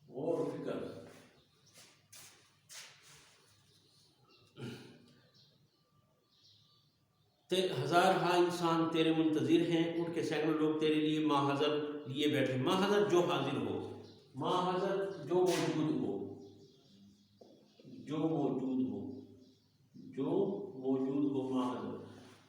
غور و فکر، ہزار ہاں انسان تیرے منتظر ہیں، اٹھ کے سینکڑوں لوگ تیرے لیے ماں حضر لیے بیٹھے، ماں حضر جو حاضر ہو، ماں حضر جو موجود ہو، جو موجود ہو، جو موجود ہو، ماں حضر،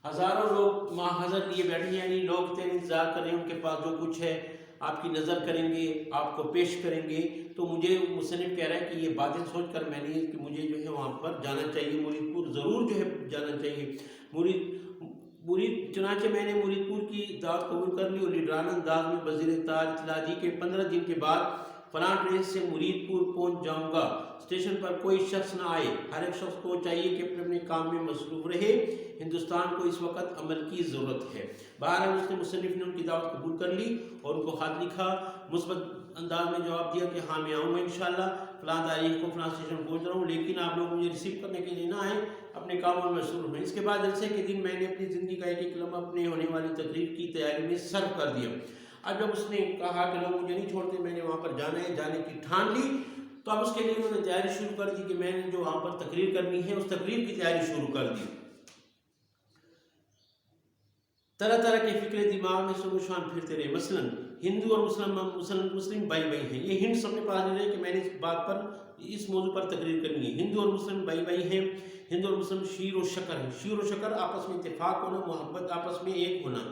ہزاروں لوگ ماں حضر لیے بیٹھے، یعنی لوگ تیرے انتظار کریں، ان کے پاس جو کچھ ہے آپ کی نظر کریں گے، آپ کو پیش کریں گے۔ تو مجھے مصنف کہہ رہا ہے کہ یہ باتیں سوچ کر میں نے کہ مجھے جو ہے وہاں پر جانا چاہیے، مرید پور ضرور جو ہے جانا چاہیے۔ مرید چنانچہ میں نے مرید پور کی دعوت قبول کر لی اور لیڈرانہ انداز میں بزیر تاج اطلاع دی کہ 15 دن کے بعد فلاں ٹرین سے مرید پور پہنچ جاؤں گا، اسٹیشن پر کوئی شخص نہ آئے، ہر ایک شخص کو چاہیے کہ اپنے اپنے کام میں مصروف رہے، ہندوستان کو اس وقت عمل کی ضرورت ہے۔ بہرحال اس نے مصنف نے ان کی دعوت قبول کر لی اور ان کو خط لکھا، مثبت انداز میں جواب دیا کہ ہاں میں آؤں گا انشاءاللہ، فلاں تاریخ کو فلاں اسٹیشن پہنچ رہا ہوں، لیکن آپ لوگ مجھے ریسیو کرنے کے لیے نہ آئیں، اپنے کاموں میں مصروف ہیں۔ اس کے بعد جلسے کے دن میں نے اپنی زندگی کا ایک ایک لمحہ اپنے ہونے والی تقریر کی تیاری میں صرف کر دیا۔ اب جب اس نے کہا کہ لوگ مجھے نہیں چھوڑتے، میں نے وہاں پر جانا ہے، جانے کی ٹھان لی، تو اب اس کے لیے انہوں نے تیاری شروع کر دی کہ میں نے جو وہاں پر تقریر کرنی ہے اس تقریر کی تیاری شروع کر دی۔ طرح طرح کے فکرے دماغ میں سب و شان پھرتے رہے، مثلا ہندو اور مسلم بھائی بھائی ہیں، یہ ہند سب نے پاس نہیں رہے کہ میں نے اس بات پر، اس موضوع پر تقریر کرنی ہے۔ ہندو اور مسلم بھائی بھائی ہیں، ہندو اور مسلم شیر و شکر ہیں، شیر و شکر آپس میں اتفاق ہونا، محبت آپس میں ایک ہونا،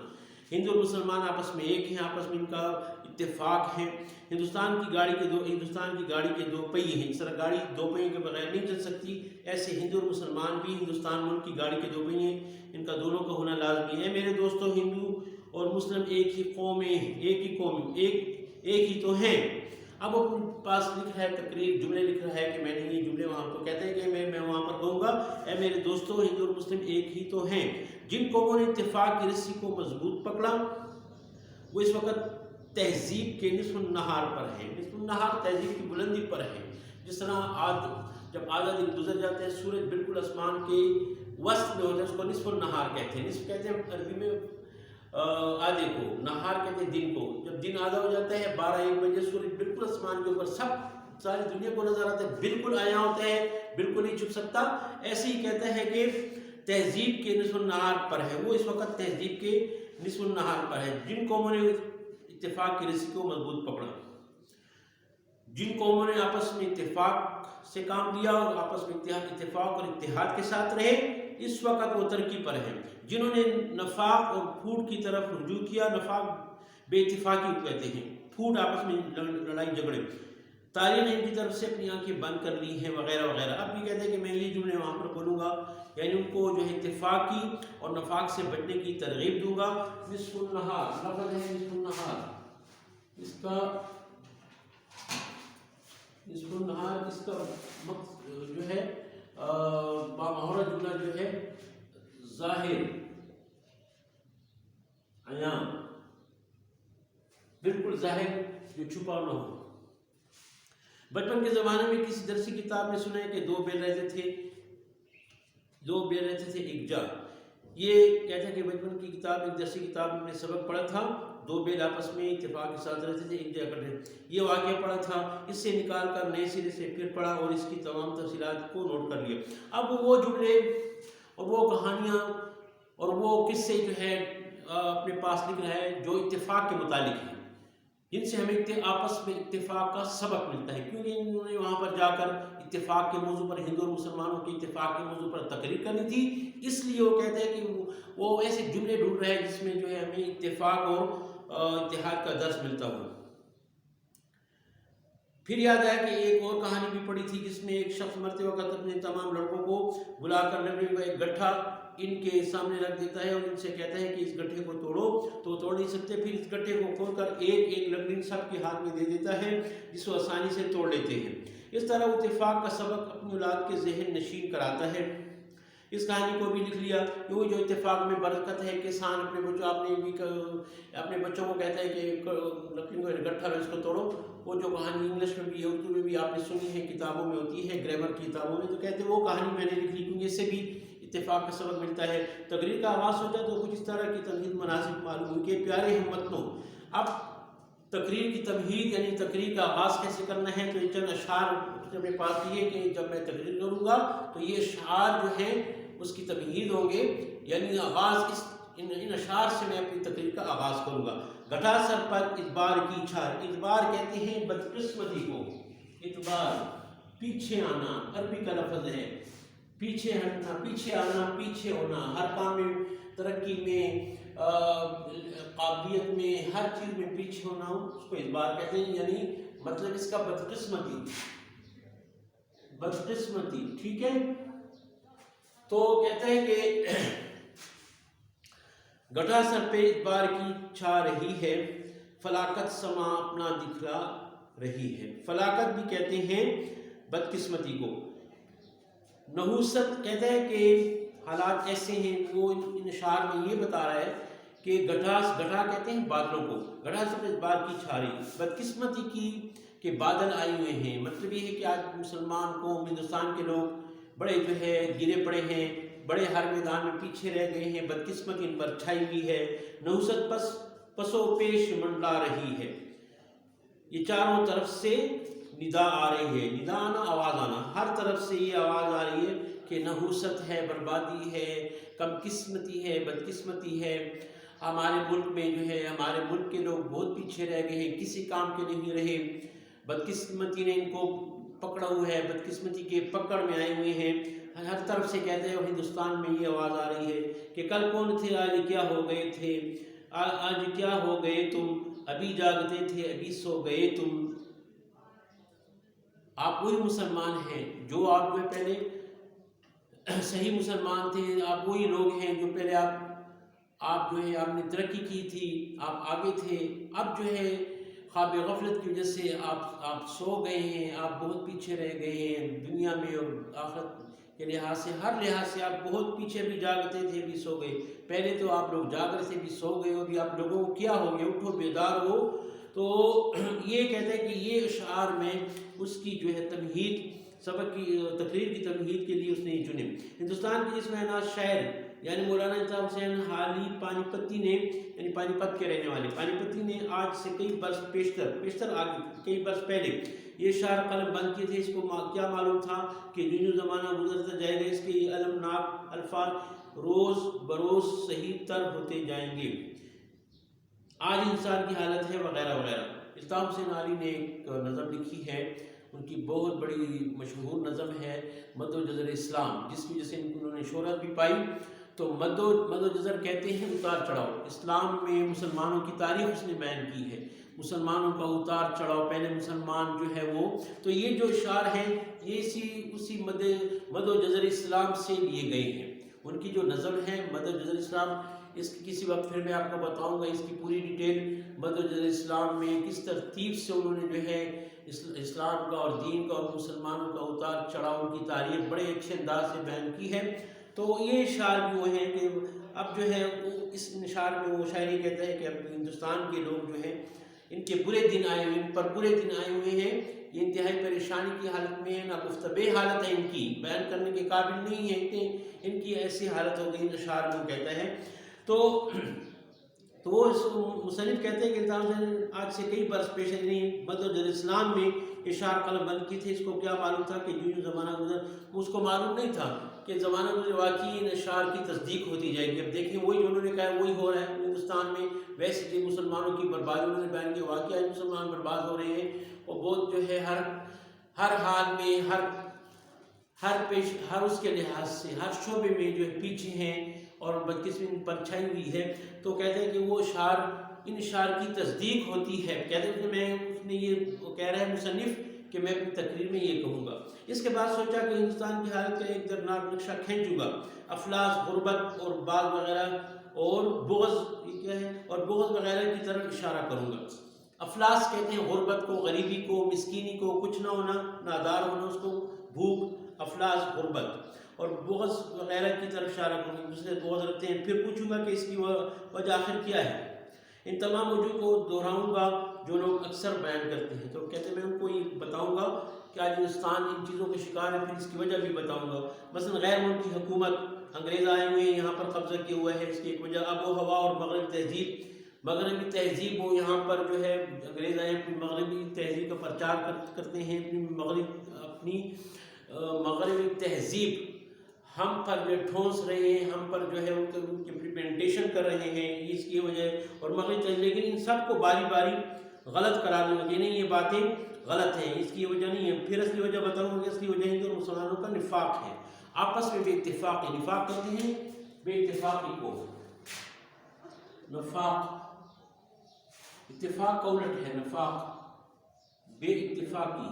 ہندو اور مسلمان آپس میں ایک ہیں، آپس میں ان کا اتفاق ہے۔ ہندوستان کی گاڑی کے دو پہیے ہیں، اس طرح گاڑی دو پہیوں کے بغیر نہیں چل سکتی، ایسے ہندو اور مسلمان بھی ہندوستان ملک کی گاڑی کے دو پہیے ہیں، ان کا دونوں کا ہونا لازمی ہے۔ میرے دوستو، ہندو اور مسلم ایک ہی قوم ہیں، ایک ہی تو ہیں۔ اب وہ اپنے پاس لکھ رہا ہے تقریر، جملے لکھ رہا ہے کہ میں نے یہ جملے وہاں پر کہتے ہیں کہ میں وہاں پر کہوں گا، اے میرے دوستو، ہندو اور مسلم ایک ہی تو ہیں۔ جن قوموں نے اتفاق کی رسی کو مضبوط پکڑا وہ اس وقت تہذیب کے نصف النہار پر ہیں، نصف النہار تہذیب کی بلندی پر ہے۔ جس طرح جب آدھا دن گزر جاتا ہے، سورج بالکل آسمان کے وسط میں ہوتا ہے، اس کو نصف النہار کہتے ہیں۔ نصف کہتے ہیں عربی میں آدھے کو، نہار کہتے ہیں دن کو۔ جب دن آدھا ہو جاتا ہے 12-1 بجے، سورج بالکل آسمان کے اوپر ساری دنیا کو نظر آتا ہے، بالکل آیا ہوتا ہے، بالکل نہیں چھپ سکتا۔ ایسے ہی کہتا ہے کہ تہذیب کے نصف النہار پر ہے، وہ اس وقت تہذیب کے نصف النہار پر ہے۔ جن قوموں نے اتفاق کی رسی کو مضبوط پکڑا، جن قوموں نے آپس میں اتفاق سے کام لیا اور آپس میں اتفاق اور اتحاد کے ساتھ رہے، اس وقت وہ ترقی پر ہیں۔ جنہوں نے نفاق اور پھوٹ کی طرف رجوع کیا، نفاق بے اتفاقی کہتے ہیں، پھوٹ آپس میں لڑائی جھگڑے، تاریخ نے ان کی طرف سے اپنی آنکھیں بند کر لی ہیں، وغیرہ وغیرہ۔ اب بھی کہتے ہیں کہ میں یہ جملے وہاں پر بولوں گا، یعنی ان کو جو ہے اتفاق کی اور نفاق سے بچنے کی ترغیب دوں گا۔ نصف النہار لفظ ہے، نصف النہار، اس کا نصف النہار، اس کا مقصد جو ہے بامحورہ جملہ جو ہے ظاہر، عیاں، بالکل ظاہر، جو چھپا نہ ہو۔ بچپن کے زمانے میں کسی درسی کتاب میں سنا ہے کہ دو بیل رہتے تھے ایک جا۔ یہ کہتا ہے کہ بچپن کی کتاب، ایک درسی کتاب میں نے سبق پڑھا تھا، دو بیل آپس میں اتفاق کے ساتھ رہتے تھے، ایک جگہ پر رہتے۔ یہ واقعہ پڑھا تھا، اس سے نکال کر نئے سرے سے پھر پڑھا اور اس کی تمام تفصیلات کو نوٹ کر لیا۔ اب وہ جملے اور وہ کہانیاں اور وہ قصے جو ہے اپنے پاس لکھ رہا ہے جو اتفاق کے متعلق ہیں، جن سے ہمیں آپس میں اتفاق کا سبق ملتا ہے، کیونکہ انہوں نے وہاں پر جا کر اتفاق کے موضوع پر، ہندو اور مسلمانوں کے اتفاق کے موضوع پر تقریر کرنی تھی، اس لیے وہ کہتے ہیں کہ وہ ایسے جملے ڈھونڈ رہے ہیں جس میں جو ہے ہمیں اتفاق اور اتحاد کا درس ملتا ہو۔ پھر یاد آیا کہ ایک اور کہانی بھی پڑھی تھی جس میں ایک شخص مرتے وقت اپنے تمام لڑکوں کو بلا کر لکڑی کا ایک گٹھا ان کے سامنے رکھ دیتا ہے اور ان سے کہتا ہے کہ اس گٹھے کو توڑو، تو وہ توڑ نہیں سکتے۔ پھر اس گٹھے کو کھول کر ایک ایک لکڑی سب کے ہاتھ میں دے دیتا ہے جس کو آسانی سے توڑ لیتے ہیں۔ اس طرح وہ اتفاق کا سبق اپنی اولاد کے ذہن نشین کراتا ہے۔ اس کہانی کو بھی لکھ لیا. وہ جو اتفاق میں برکت ہے، کسان اپنے بچوں اپنے بچوں کو کہتا ہے کہ لکڑی کو اکٹھا کرو، اس کو توڑو. وہ جو کہانی انگلش میں بھی ہے، اردو میں بھی آپ نے سنی ہے، کتابوں میں ہوتی ہے، گرامر کی کتابوں میں. تو کہتے ہیں وہ کہانی میں نے لکھ لی کیونکہ اس سے بھی اتفاق کا سبق ملتا ہے. تقریر کا آغاز ہوتا ہے تو کچھ اس طرح کی تمہید مناسب معلوم ہوئی کہ پیارے ہم متنوں. اب تقریر کی تمہید یعنی تقریر کا آغاز کیسے کرنا ہے، تو یہ چند اشعار اپنے پاس دیے کہ جب میں تقریر کروں گا تو یہ اشعار جو ہیں اس کی تمہید ہوں گے، یعنی آغاز ان اشعار سے میں اپنی تقریر کا آغاز کروں گا. گھٹا سر پر ادبار کی چھار. ادبار کہتے ہیں بدقسمتی کو. ادبار پیچھے آنا، عربی کا لفظ ہے. پیچھے ہٹنا، پیچھے آنا، پیچھے ہونا، ہر کام میں، ترقی میں، قابلیت میں، ہر چیز میں پیچھے ہونا، اس کو ادبار کہتے ہیں. یعنی مطلب اس کا بدقسمتی. ٹھیک ہے. تو کہتے ہیں کہ گٹھا سر پہ ادبار کی چھا رہی ہے، فلاکت سما اپنا دکھلا رہی ہے. فلاکت بھی کہتے ہیں بدقسمتی کو. نحوست کہتے ہیں کہ حالات ایسے ہیں. وہ ان اشعار میں یہ بتا رہا ہے کہ گٹھا کہتے ہیں بادلوں کو. گٹھا سر پہ ادبار کی چھا رہی، بدقسمتی کی کہ بادل آئے ہوئے ہیں. مطلب یہ ہے کہ آج مسلمان قوم، ہندوستان کے لوگ بڑے جو ہے گرے پڑے ہیں، بڑے ہر میدان میں پیچھے رہ گئے ہیں. بدقسمتی ان پر چھائی ہوئی ہے. نحوست پسو پیش منڈا رہی ہے. یہ چاروں طرف سے ندا آ رہی ہے. ندا آنا، آواز آنا. ہر طرف سے یہ آواز آ رہی ہے کہ نحوست ہے، بربادی ہے، کم قسمتی ہے، بدقسمتی ہے. ہمارے ملک میں جو ہے، ہمارے ملک کے لوگ بہت پیچھے رہ گئے ہیں، کسی کام کے نہیں رہے. بدقسمتی نے ان کو پکڑا ہوا ہے، بدقسمتی کے پکڑ میں آئے ہوئے ہیں. ہر طرف سے کہتے ہیں ہندوستان میں یہ آواز آ رہی ہے کہ کل کون تھے، آج کیا ہو گئے تھے، آج کیا ہو گئے تم، ابھی جاگتے تھے، ابھی سو گئے تم. آپ وہی مسلمان ہیں جو آپ جو پہلے صحیح مسلمان تھے. آپ وہی لوگ ہیں جو پہلے آپ جو ہے آپ نے ترقی کی تھی، آپ آگے تھے. اب جو ہے خواب غفلت کی وجہ سے آپ سو گئے ہیں، آپ بہت پیچھے رہ گئے ہیں دنیا میں اور آخرت کے لحاظ سے. ہر لحاظ سے آپ بہت پیچھے، بھی جاگتے تھے بھی سو گئے. پہلے تو آپ لوگ جاگ رہے تھے بھی سو گئے، اور بھی آپ لوگوں کو کیا ہو گیا، اٹھو بیدار ہو. تو یہ کہتے ہیں کہ یہ اشعار میں اس کی جو ہے تمہید، سبق کی تقریر کی تمہید کے لیے اس نے چنے. ہندوستان کے اس محنت شاعر یعنی مولانا الطاف حسین حالی پانی پتی نے، یعنی پانی پت کے رہنے والے پانی پتی نے آج سے کئی برس پیشتر آگے کئی برس پہلے یہ شعر قلم بند کیے تھے. اس کو کیا معلوم تھا کہ جو زمانہ گزرتا جائے گا اس کے یہ المناک الفاظ روز بروز صحیح تر ہوتے جائیں گے. آج انسان کی حالت ہے وغیرہ وغیرہ. الطاف حسین حالی نے ایک نظم لکھی ہے، ان کی بہت بڑی مشہور نظم ہے مد و جزر اسلام، جس کی وجہ سے انہوں نے شہرت بھی پائی. تو مد و جزر کہتے ہیں اتار چڑھاؤ. اسلام میں مسلمانوں کی تاریخ اس نے بیان کی ہے، مسلمانوں کا اتار چڑھاؤ، پہلے مسلمان جو ہے وہ. تو یہ جو اشعار ہیں یہ اسی مد و جزر اسلام سے لیے گئے ہیں. ان کی جو نظم ہے مد و جزر اسلام، اس کی کسی وقت پھر میں آپ کو بتاؤں گا اس کی پوری ڈیٹیل. مد و جزر اسلام میں کس ترتیب سے انہوں نے جو ہے اسلام کا اور دین کا اور مسلمانوں کا اتار چڑھاؤ کی تاریخ بڑے اچھے انداز سے بیان کی ہے. تو یہ اشعار بھی وہ ہیں کہ اب جو ہے اس اشعار میں وہ شاعری کہتا ہے کہ اب ہندوستان کے لوگ جو ہیں ان کے برے دن آئے ہوئے، ان پر برے دن آئے ہوئے ہیں. یہ انتہائی پریشانی کی حالت میں، نہ گفتبے حالت ہے ان کی، بیان کرنے کے قابل نہیں ہے. ان کی ایسی حالت ہو گئی، اشعار میں کہتا ہے. تو وہ اس مصنف کہتے ہیں کہ آج سے کئی برس پیش نہیں مد و جزر اسلام میں اشعار قلم بند کی تھی. اس کو کیا معلوم تھا کہ جو زمانہ گزر، اس کو معلوم نہیں تھا کہ زمانہ گزر واقعی ان اشعار کی تصدیق ہوتی جائے گی. اب دیکھیں وہی جو انہوں نے کہا وہی ہو رہا ہے ہندوستان میں. ویسے کہ مسلمانوں کی بربادی انہوں نے بیان کی، واقعی مسلمان برباد ہو رہے ہیں اور بہت جو ہے ہر حال میں، ہر اس کے لحاظ سے ہر شعبے میں جو ہے پیچھے ہیں اور بدقسمتی پر چھائی ہوئی ہے. تو کہتے ہیں کہ وہ اشعار، ان اشعار کی تصدیق ہوتی ہے. کہتے ہیں اس نے یہ کہہ رہا ہے مصنف کہ میں اپنی تقریر میں یہ کہوں گا. اس کے بعد سوچا کہ ہندوستان کی حالت کا ایک دردناک نقشہ کھینچوں گا. افلاس، غربت اور باغ وغیرہ اور بغض، یہ کیا ہے، اور بغض وغیرہ کی طرف اشارہ کروں گا. افلاس کہتے ہیں غربت کو، غریبی کو، مسکینی کو، کچھ نہ ہونا، نادار ہونا، اس کو بھوک، افلاس غربت. اور بغض وغیرہ کی طرف اشارہ کروں گا، دوسرے بغض رکھتے ہیں، پھر پوچھوں گا کہ اس کی وجہ آخر کیا ہے۔ ان تمام وجوہ کو دہراؤں گا جو لوگ اکثر بیان کرتے ہیں، تو کہتے ہیں میں ان کو یہ بتاؤں گا کہ آج ہندوستان ان چیزوں کا شکار ہے، پھر اس کی وجہ بھی بتاؤں گا۔ مثلا غیر ملکی حکومت، انگریز آئے ہوئے ہیں، یہاں پر قبضہ کیا ہوا ہے، اس کی ایک وجہ آب و ہوا اور مغربی تہذیب، وہ یہاں پر جو ہے انگریز آئے اپنی مغربی تہذیب کا پرچار کرتے ہیں، اپنی مغربی تہذیب ہم پر جو ٹھونس رہے ہیں، ہم پر جو ہے ان کی امپلیمنٹیشن کر رہے ہیں، اس کی وجہ اور مغربی تہذیب، لیکن ان سب کو باری باری غلط قرار دوں گا کہ نہیں یہ باتیں غلط ہیں، اس کی وجہ نہیں ہے۔ پھر اصلی وجہ بتاؤں گا کہ اصلی وجہ ہندو اور مسلمانوں کا نفاق ہے، آپس میں بے اتفاقی، نفاق کہتے ہیں بے اتفاقی کو، نفاق اتفاق کا الٹ ہے، نفاق بے اتفاقی،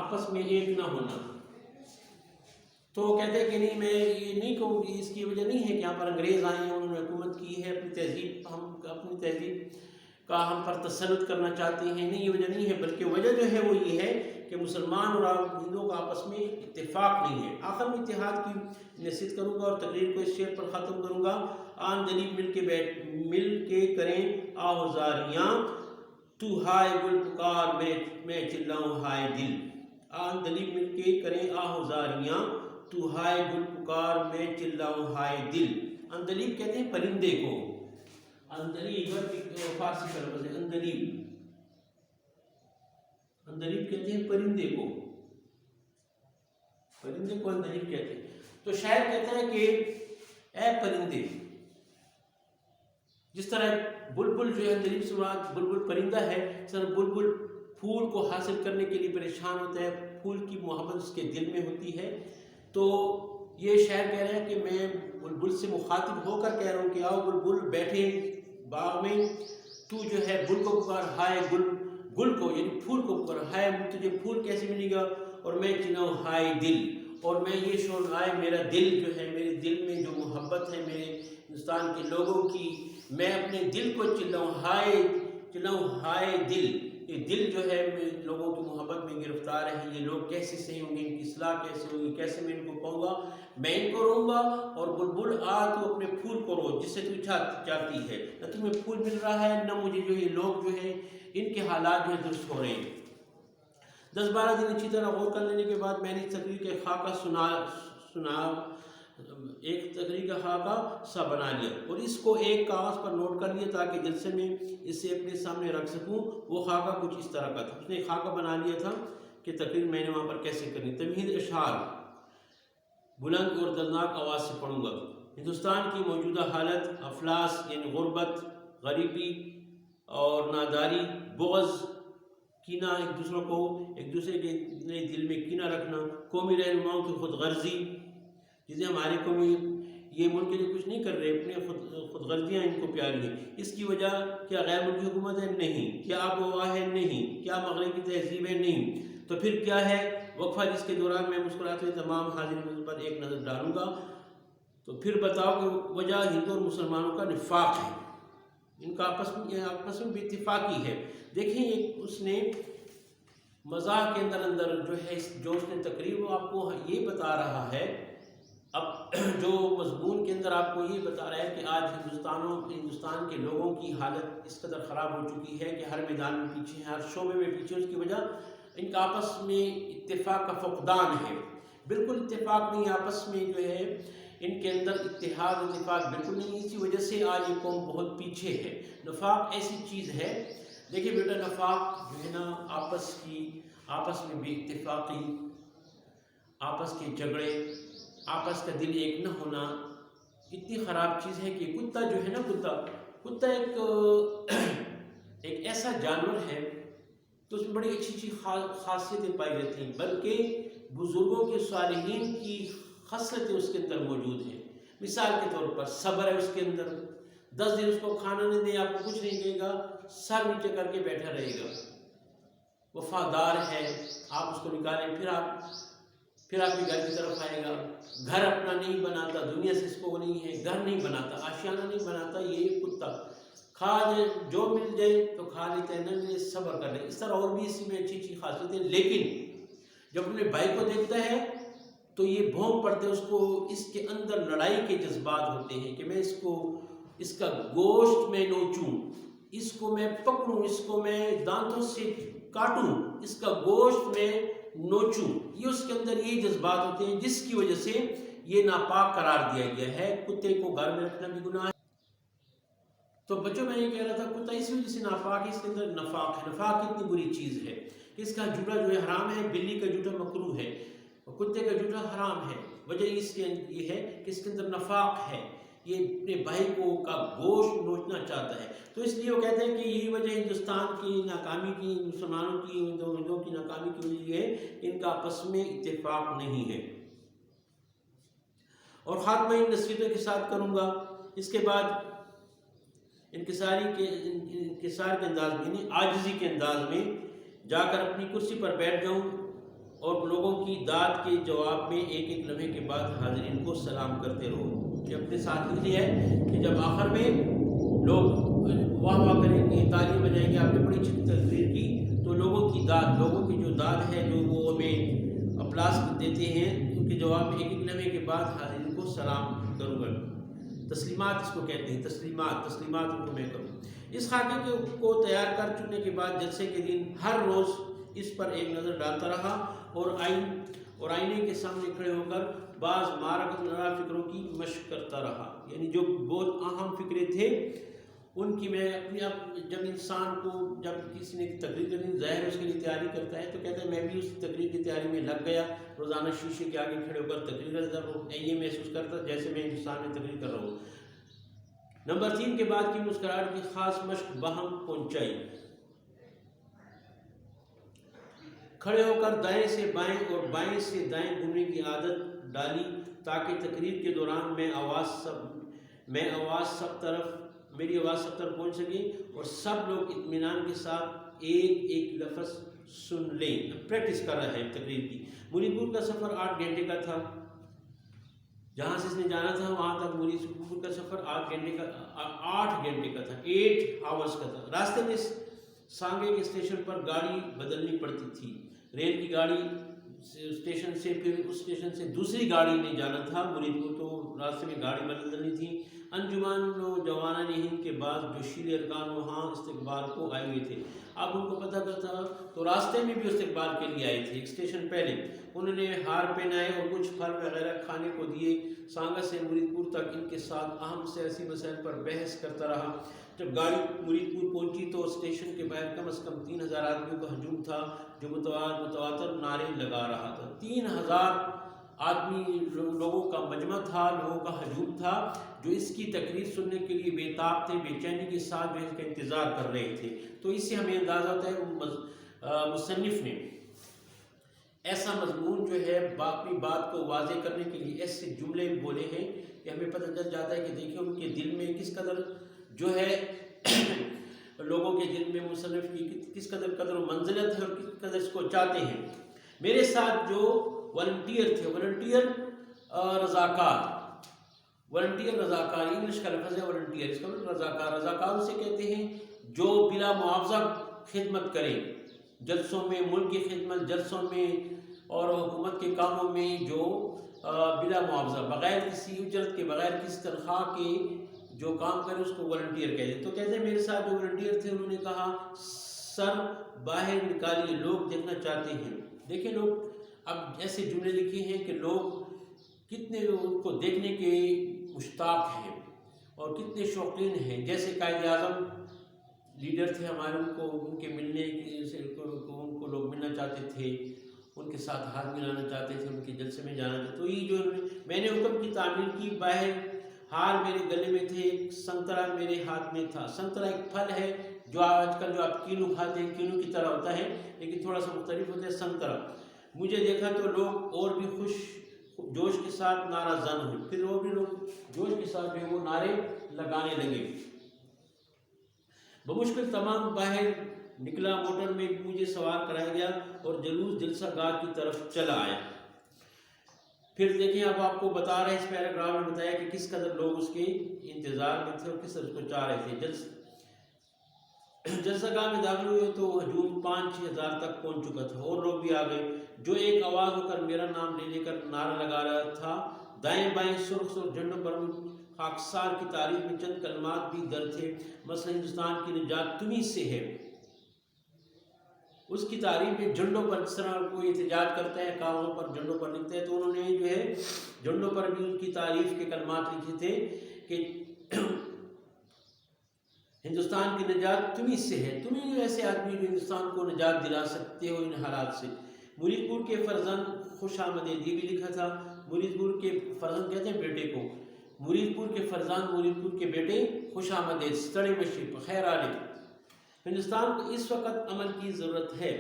آپس میں ایک نہ ہونا۔ تو کہتے ہیں کہ نہیں میں یہ نہیں کہوں گی، اس کی وجہ نہیں ہے کہ یہاں پر انگریز آئے ہیں، انہوں نے حکومت کی ہے، اپنی تہذیب کا ہم پر تسلط کرنا چاہتے ہیں، نہیں یہ وجہ نہیں ہے، بلکہ وجہ جو ہے وہ یہ ہے کہ مسلمان اور ہندوؤں کا آپس میں اتفاق نہیں ہے۔ آخر میں اتحاد کی نصیحت کروں گا اور تقریر کو اس شعر پر ختم کروں گا۔ آن دلیب مل کے کریں آہوزاریاں، تو ہائے گل پکار میں چلاؤں ہائے دل۔ آن دلیب مل کے کریں آہوزاریاں، تو ہائے گل پکار میں چلاؤں ہائے دل۔ اندلیب کہتے ہیں پرندے کو، اندلیب فارسی کا لفظ ہے اندلیب، اندلیب کہتے ہیں پرندے کو، پرندے کو اندلیب کہتے ہیں۔ تو شاعر کہتا ہے کہ اے پرندے، جس طرح بلبل جو ہے اندلیب سے مراد بلبل پرندہ ہے، اس طرح بلبل پھول کو حاصل کرنے کے لیے پریشان ہوتا ہے، پھول کی محبت اس کے دل میں ہوتی ہے۔ تو یہ شاعر کہہ رہے ہیں کہ میں بلبل سے مخاطب ہو کر کہہ رہا ہوں کہ آؤ بلبل بیٹھے باغ میں، تو جو ہے گل کو پکار ہائے گل کو یعنی پھول کو پکار ہائے، تجھے پھول کیسے ملے گا، اور میں چناؤں ہائے دل، اور میں یہ شور آئے میرا دل جو ہے، میرے دل میں جو محبت ہے میرے ہندوستان کے لوگوں کی، میں اپنے دل کو چلاؤں ہائے دل۔ یہ دل جو ہے لوگوں کی محبت میں گرفتار ہے، یہ لوگ کیسے صحیح ہوں گے، ان کی اصلاح کیسے ہوگی، کیسے میں ان کو پاؤں گا، میں ان کو روں گا، اور بلبل آ تو اپنے پھول کو رو جس سے تو چاہتی ہے، نہ تمہیں پھول مل رہا ہے نہ مجھے جو یہ لوگ جو ہیں ان کے حالات جو ہے درست ہو رہے ہیں۔ 10-12 دن اچھی طرح غور کر لینے کے بعد میں نے اس تقریر کا خاکہ سا بنا لیا، اور اس کو ایک کاغذ پر نوٹ کر لیا تاکہ جلسے میں اسے اپنے سامنے رکھ سکوں۔ وہ خاکہ کچھ اس طرح کا تھا، اس نے خاکہ بنا لیا تھا کہ تقریر میں نے وہاں پر کیسے کرنی۔ تمہید اشعار بلند اور دردناک آواز سے پڑھوں گا۔ ہندوستان کی موجودہ حالت، افلاس یعنی غربت، غریبی اور ناداری، بغض، کینہ، ایک دوسرے کے دل میں کینہ رکھنا، قومی رہنماؤں کی خود غرضی، جسے ہمارے قومی یہ ملک کے لیے کچھ نہیں کر رہے، اپنے خود غرضیاں ان کو پیاری ہیں۔ اس کی وجہ کیا غیر ملکی حکومت ہے؟ نہیں۔ کیا آب و ہوا ہے؟ نہیں۔ کیا مغربی تہذیب ہے؟ نہیں۔ تو پھر کیا ہے؟ وقفہ جس کے دوران میں مسکراتے ہوئے تمام حاضرین پر ایک نظر ڈالوں گا۔ تو پھر بتاؤ کہ وجہ ہندو اور مسلمانوں کا نفاق ہے، ان کا آپس میں بے اتفاقی ہے۔ دیکھیں اس نے مزاح کے اندر جو اس نے تقریر وہ آپ کو یہ بتا رہا ہے، اب جو مضمون کے اندر آپ کو یہ بتا رہا ہے کہ آج ہندوستان کے لوگوں کی حالت اس قدر خراب ہو چکی ہے کہ ہر میدان میں پیچھے ہیں، ہر شعبے میں پیچھے، اس کی وجہ ان کا آپس میں اتفاق کا فقدان ہے۔ بالکل اتفاق نہیں، آپس میں جو ہے ان کے اندر اتفاق بالکل نہیں، اسی وجہ سے آج یہ قوم بہت پیچھے ہے۔ نفاق ایسی چیز ہے، دیکھیں بیٹا، نفاق جو ہے نا آپس میں بے اتفاقی، آپس کے جھگڑے، آپس کا دل ایک نہ ہونا، اتنی خراب چیز ہے کہ کتا جو ہے نا، کتا ایک ایسا جانور ہے تو اس میں بڑی اچھی خاصیتیں پائی جاتی ہیں، بلکہ بزرگوں کے صالحین کی خصلتیں اس کے اندر موجود ہیں۔ مثال کے طور پر صبر ہے اس کے اندر، 10 دن اس کو کھانا نہیں دیں، آپ کو کچھ نہیں کہے گا، سر نیچے کر کے بیٹھا رہے گا۔ وفادار ہے، آپ اس کو نکالیں پھر آپ کے گھر کی طرف آئے گا۔ گھر اپنا نہیں بناتا، دنیا سے اس کو نہیں ہے، گھر نہیں بناتا، آشیانہ نہیں بناتا، یہ کتا کھا جائے، جو مل جائے تو کھا لیتے ہیں، نہ ملے صبر کر لیں۔ اس طرح اور بھی اسی میں اچھی خاصیتیں، لیکن جب اپنے بھائی کو دیکھتا ہے تو یہ بھونک پڑتے اس کو، اس کے اندر لڑائی کے جذبات ہوتے ہیں کہ میں اس کا گوشت میں نوچوں، اس کو میں پکڑوں، اس کو میں دانتوں سے کاٹوں، اس کا گوشت میں نوچوں، یہ اس کے اندر یہ جذبات ہوتے ہیں جس کی وجہ سے یہ ناپاک قرار دیا گیا ہے۔ کتے کو گھر میں رکھنا بھی گناہ ہے۔ تو بچوں میں یہ کہہ رہا تھا کتا اس وجہ سے ناپاک ہے، اس کے اندر نفاق ہے۔ نفاق اتنی بری چیز ہے کہ اس کا جوٹا جو ہے حرام ہے، بلی کا جوٹا مکروہ ہے، کتے کا جوٹا حرام ہے۔ وجہ اس کے یہ ہے کہ اس کے اندر نفاق ہے، یہ اپنے بھائی کا گوشت نوچنا چاہتا ہے۔ تو اس لیے وہ کہتے ہیں کہ یہی وجہ ہندوستان کی ناکامی کی، مسلمانوں کی، ہندوؤں کی ناکامی کی وجہ یہ ہے کہ ان کا آپس میں اتفاق نہیں ہے۔ اور خاتمہ ان نصیحتوں کے ساتھ کروں گا، اس کے بعد انکسار کے انداز میں نہیں، عاجزی کے انداز میں جا کر اپنی کرسی پر بیٹھ جاؤں اور لوگوں کی داد کے جواب میں ایک ایک لمحے کے بعد حاضرین کو سلام کرتے رہو۔ کہ اپنے ساتھ لکھ لیا ہے کہ جب آخر میں لوگ واہ واہ کریں گے، تالیاں بجائیں گے، آپ نے بڑی اچھی تقریر کی، تو لوگوں کی داد، لوگوں کی جو داد ہے، جو وہ ہمیں اپلاس دیتے ہیں، ان کے جواب میں ایک ایک لمحے کے بعد حاضرین کو سلام کروں گا۔ تسلیمات اس کو کہتے ہیں، تسلیمات ان کو میں کروں۔ اس خاکے کو تیار کر چکنے کے بعد جلسے کے دن ہر روز اس پر ایک نظر ڈالتا رہا اور آئینے کے سامنے کھڑے ہو کر بعض مارکت نرا فکروں کی مشق کرتا رہا۔ یعنی جو بہت اہم فکرے تھے ان کی میں اپنے جب انسان کو جب کسی نے تقریر کرنی ظاہر اس کے لیے تیاری کرتا ہے، تو کہتا ہے میں بھی اس تقریر کی تیاری میں لگ گیا، روزانہ شیشے کے آگے کھڑے ہو کر تقریر کرتا ہوں، یہ محسوس کرتا جیسے میں ہندوستان میں تقریر کر رہا ہوں۔ نمبر 3 کے بعد کی مسکراہٹ کی خاص مشق باہم پہنچائی۔ کھڑے ہو کر دائیں سے بائیں اور بائیں سے دائیں گھومنے کی عادت ڈالی تاکہ تقریر کے دوران میری آواز سب طرف پہنچ سکے اور سب لوگ اطمینان کے ساتھ ایک ایک لفظ سن لیں۔ پریکٹس کر رہے ہیں تقریر کی۔ مرید پور کا سفر 8 گھنٹے کا تھا، جہاں سے اس نے جانا تھا وہاں تک مرید پور کا سفر 8 گھنٹے کا تھا، 8 آورز کا تھا۔ راستے میں سانگے کے اسٹیشن پر گاڑی بدلنی پڑتی تھی، ریل کی گاڑی اسٹیشن سے، پھر اس اسٹیشن سے دوسری گاڑی میں جانا تھا مرید پور، تو راستے میں گاڑی بدلنی تھی۔ انجمن نوجوانان ہند کے بعد جوشیلے ارکان وہاں استقبال کو آئے ہوئے تھے۔ اب ان کو پتہ تھا تو راستے میں بھی استقبال کے لیے آئے تھے۔ ایک اسٹیشن پہلے انہوں نے ہار پہنائے اور کچھ پھل وغیرہ کھانے کو دیے۔ سانگا سے مرید پور تک ان کے ساتھ اہم سیاسی مسائل پر بحث کرتا رہا۔ جب گاڑی مرید پور پہنچی تو اسٹیشن کے باہر کم از کم 3000 آدمیوں کا ہجوم تھا جو متواتر نعرے لگا رہا تھا۔ 3000 آدمی لوگوں کا مجمع تھا، لوگوں کا ہجوم تھا جو اس کی تقریر سننے کے لیے بے تاب تھے، بے چینی کے ساتھ جو اس کا انتظار کر رہے تھے۔ تو اس سے ہمیں اندازہ ہوتا ہے مصنف نے ایسا مضمون جو ہے اپنی بات کو واضح کرنے کے لیے ایسے جملے بولے ہیں کہ ہمیں پتہ چل جاتا ہے کہ دیکھیں ان کے دل میں کس قدر جو ہے لوگوں کے دل میں مصنف کی کس قدر و منزلت ہے اور کس قدر اس کو چاہتے ہیں۔ میرے ساتھ جو والنٹیئر تھے، والنٹیئر رضاکار انگلش کا لفظ ہے والنٹیئر، اس کا مطلب رضاکار اسے کہتے ہیں جو بلا معاوضہ خدمت کریں، جلسوں میں، ملک کی خدمت، جلسوں میں اور حکومت کے کاموں میں جو بلا معاوضہ، بغیر کسی اجرت کے، بغیر کسی تنخواہ کے جو کام کرے اس کو والنٹیئر کہتے ہیں۔ تو کہتے ہیں میرے ساتھ جو والنٹیئر تھے انہوں نے کہا سر باہر نکالیے، لوگ دیکھنا چاہتے ہیں۔ دیکھیں لوگ اب ایسے جملے لکھے ہیں کہ لوگ کتنے ان کو دیکھنے کے مشتاق ہیں اور کتنے شوقین ہیں۔ جیسے قائد اعظم لیڈر تھے ہمارے، ان کے ملنے ان کو لوگ ملنا چاہتے تھے، ان کے ساتھ ہاتھ ملانا چاہتے تھے، ان کے جلسے میں جانا چاہتے۔ تو یہ جو میں نے حکم کی تعمیل کی، باہر ہار میرے گلے میں تھے، ایک سنترا میرے ہاتھ میں تھا۔ سنترا ایک پھل ہے جو آج کل جو آپ کینو کھاتے ہیں، کینو کی طرح ہوتا ہے لیکن تھوڑا سا مختلف ہوتا ہے سنترا۔ مجھے دیکھا تو لوگ اور بھی جوش کے ساتھ نعرہ زن ہوئے، پھر اور بھی لوگ جوش کے ساتھ جو وہ نعرے لگانے لگے۔ بمشکل تمام باہر نکلا، موٹر میں مجھے سوار کرایا گیا اور جلوس جلسہ گاہ کی طرف چلا آیا۔ پھر دیکھیں اب آپ کو بتا رہے اس پیراگراف میں بتایا کہ کس قدر لوگ اس کے انتظار میں تھے اور کس طرح اس کو چاہ رہے تھے۔ جلسہ گاہ میں داخل ہوئے تو ہجوم 5-6 ہزار تک پہنچ چکا تھا اور لوگ بھی آ گئے. جو ایک آواز ہو کر میرا نام لے کر نعرہ لگا رہا تھا. دائیں بائیں سرخ سرخ جھنڈوں پر خاکسار کی تاریخ میں چند کلمات بھی درج تھے. مثلا ہندوستان کی نجات تمہیں سے ہے. اس کی تاریخ میں جھنڈوں پر جس طرح کوئی احتجاج کرتا ہے کاغذوں پر جھنڈوں پر لکھتے ہیں تو انہوں نے جو ہے جھنڈوں پر بھی ان کی تعریف کے کلمات لکھے تھے کہ ہندوستان کی نجات تمہیں سے ہے. تمہیں جو ایسے آدمی جو ہندوستان کو نجات دلا سکتے ہو ان حالات سے. مرید پور کے فرزند خوش آمدید یہ بھی لکھا تھا. مرید پور کے فرزند کہتے ہیں بیٹے کو. مرید پور کے فرزند مرید پور کے بیٹے خوش آمدید ستڑے مشی خیر آلے. ہندوستان کو اس وقت عمل کی ضرورت ہے.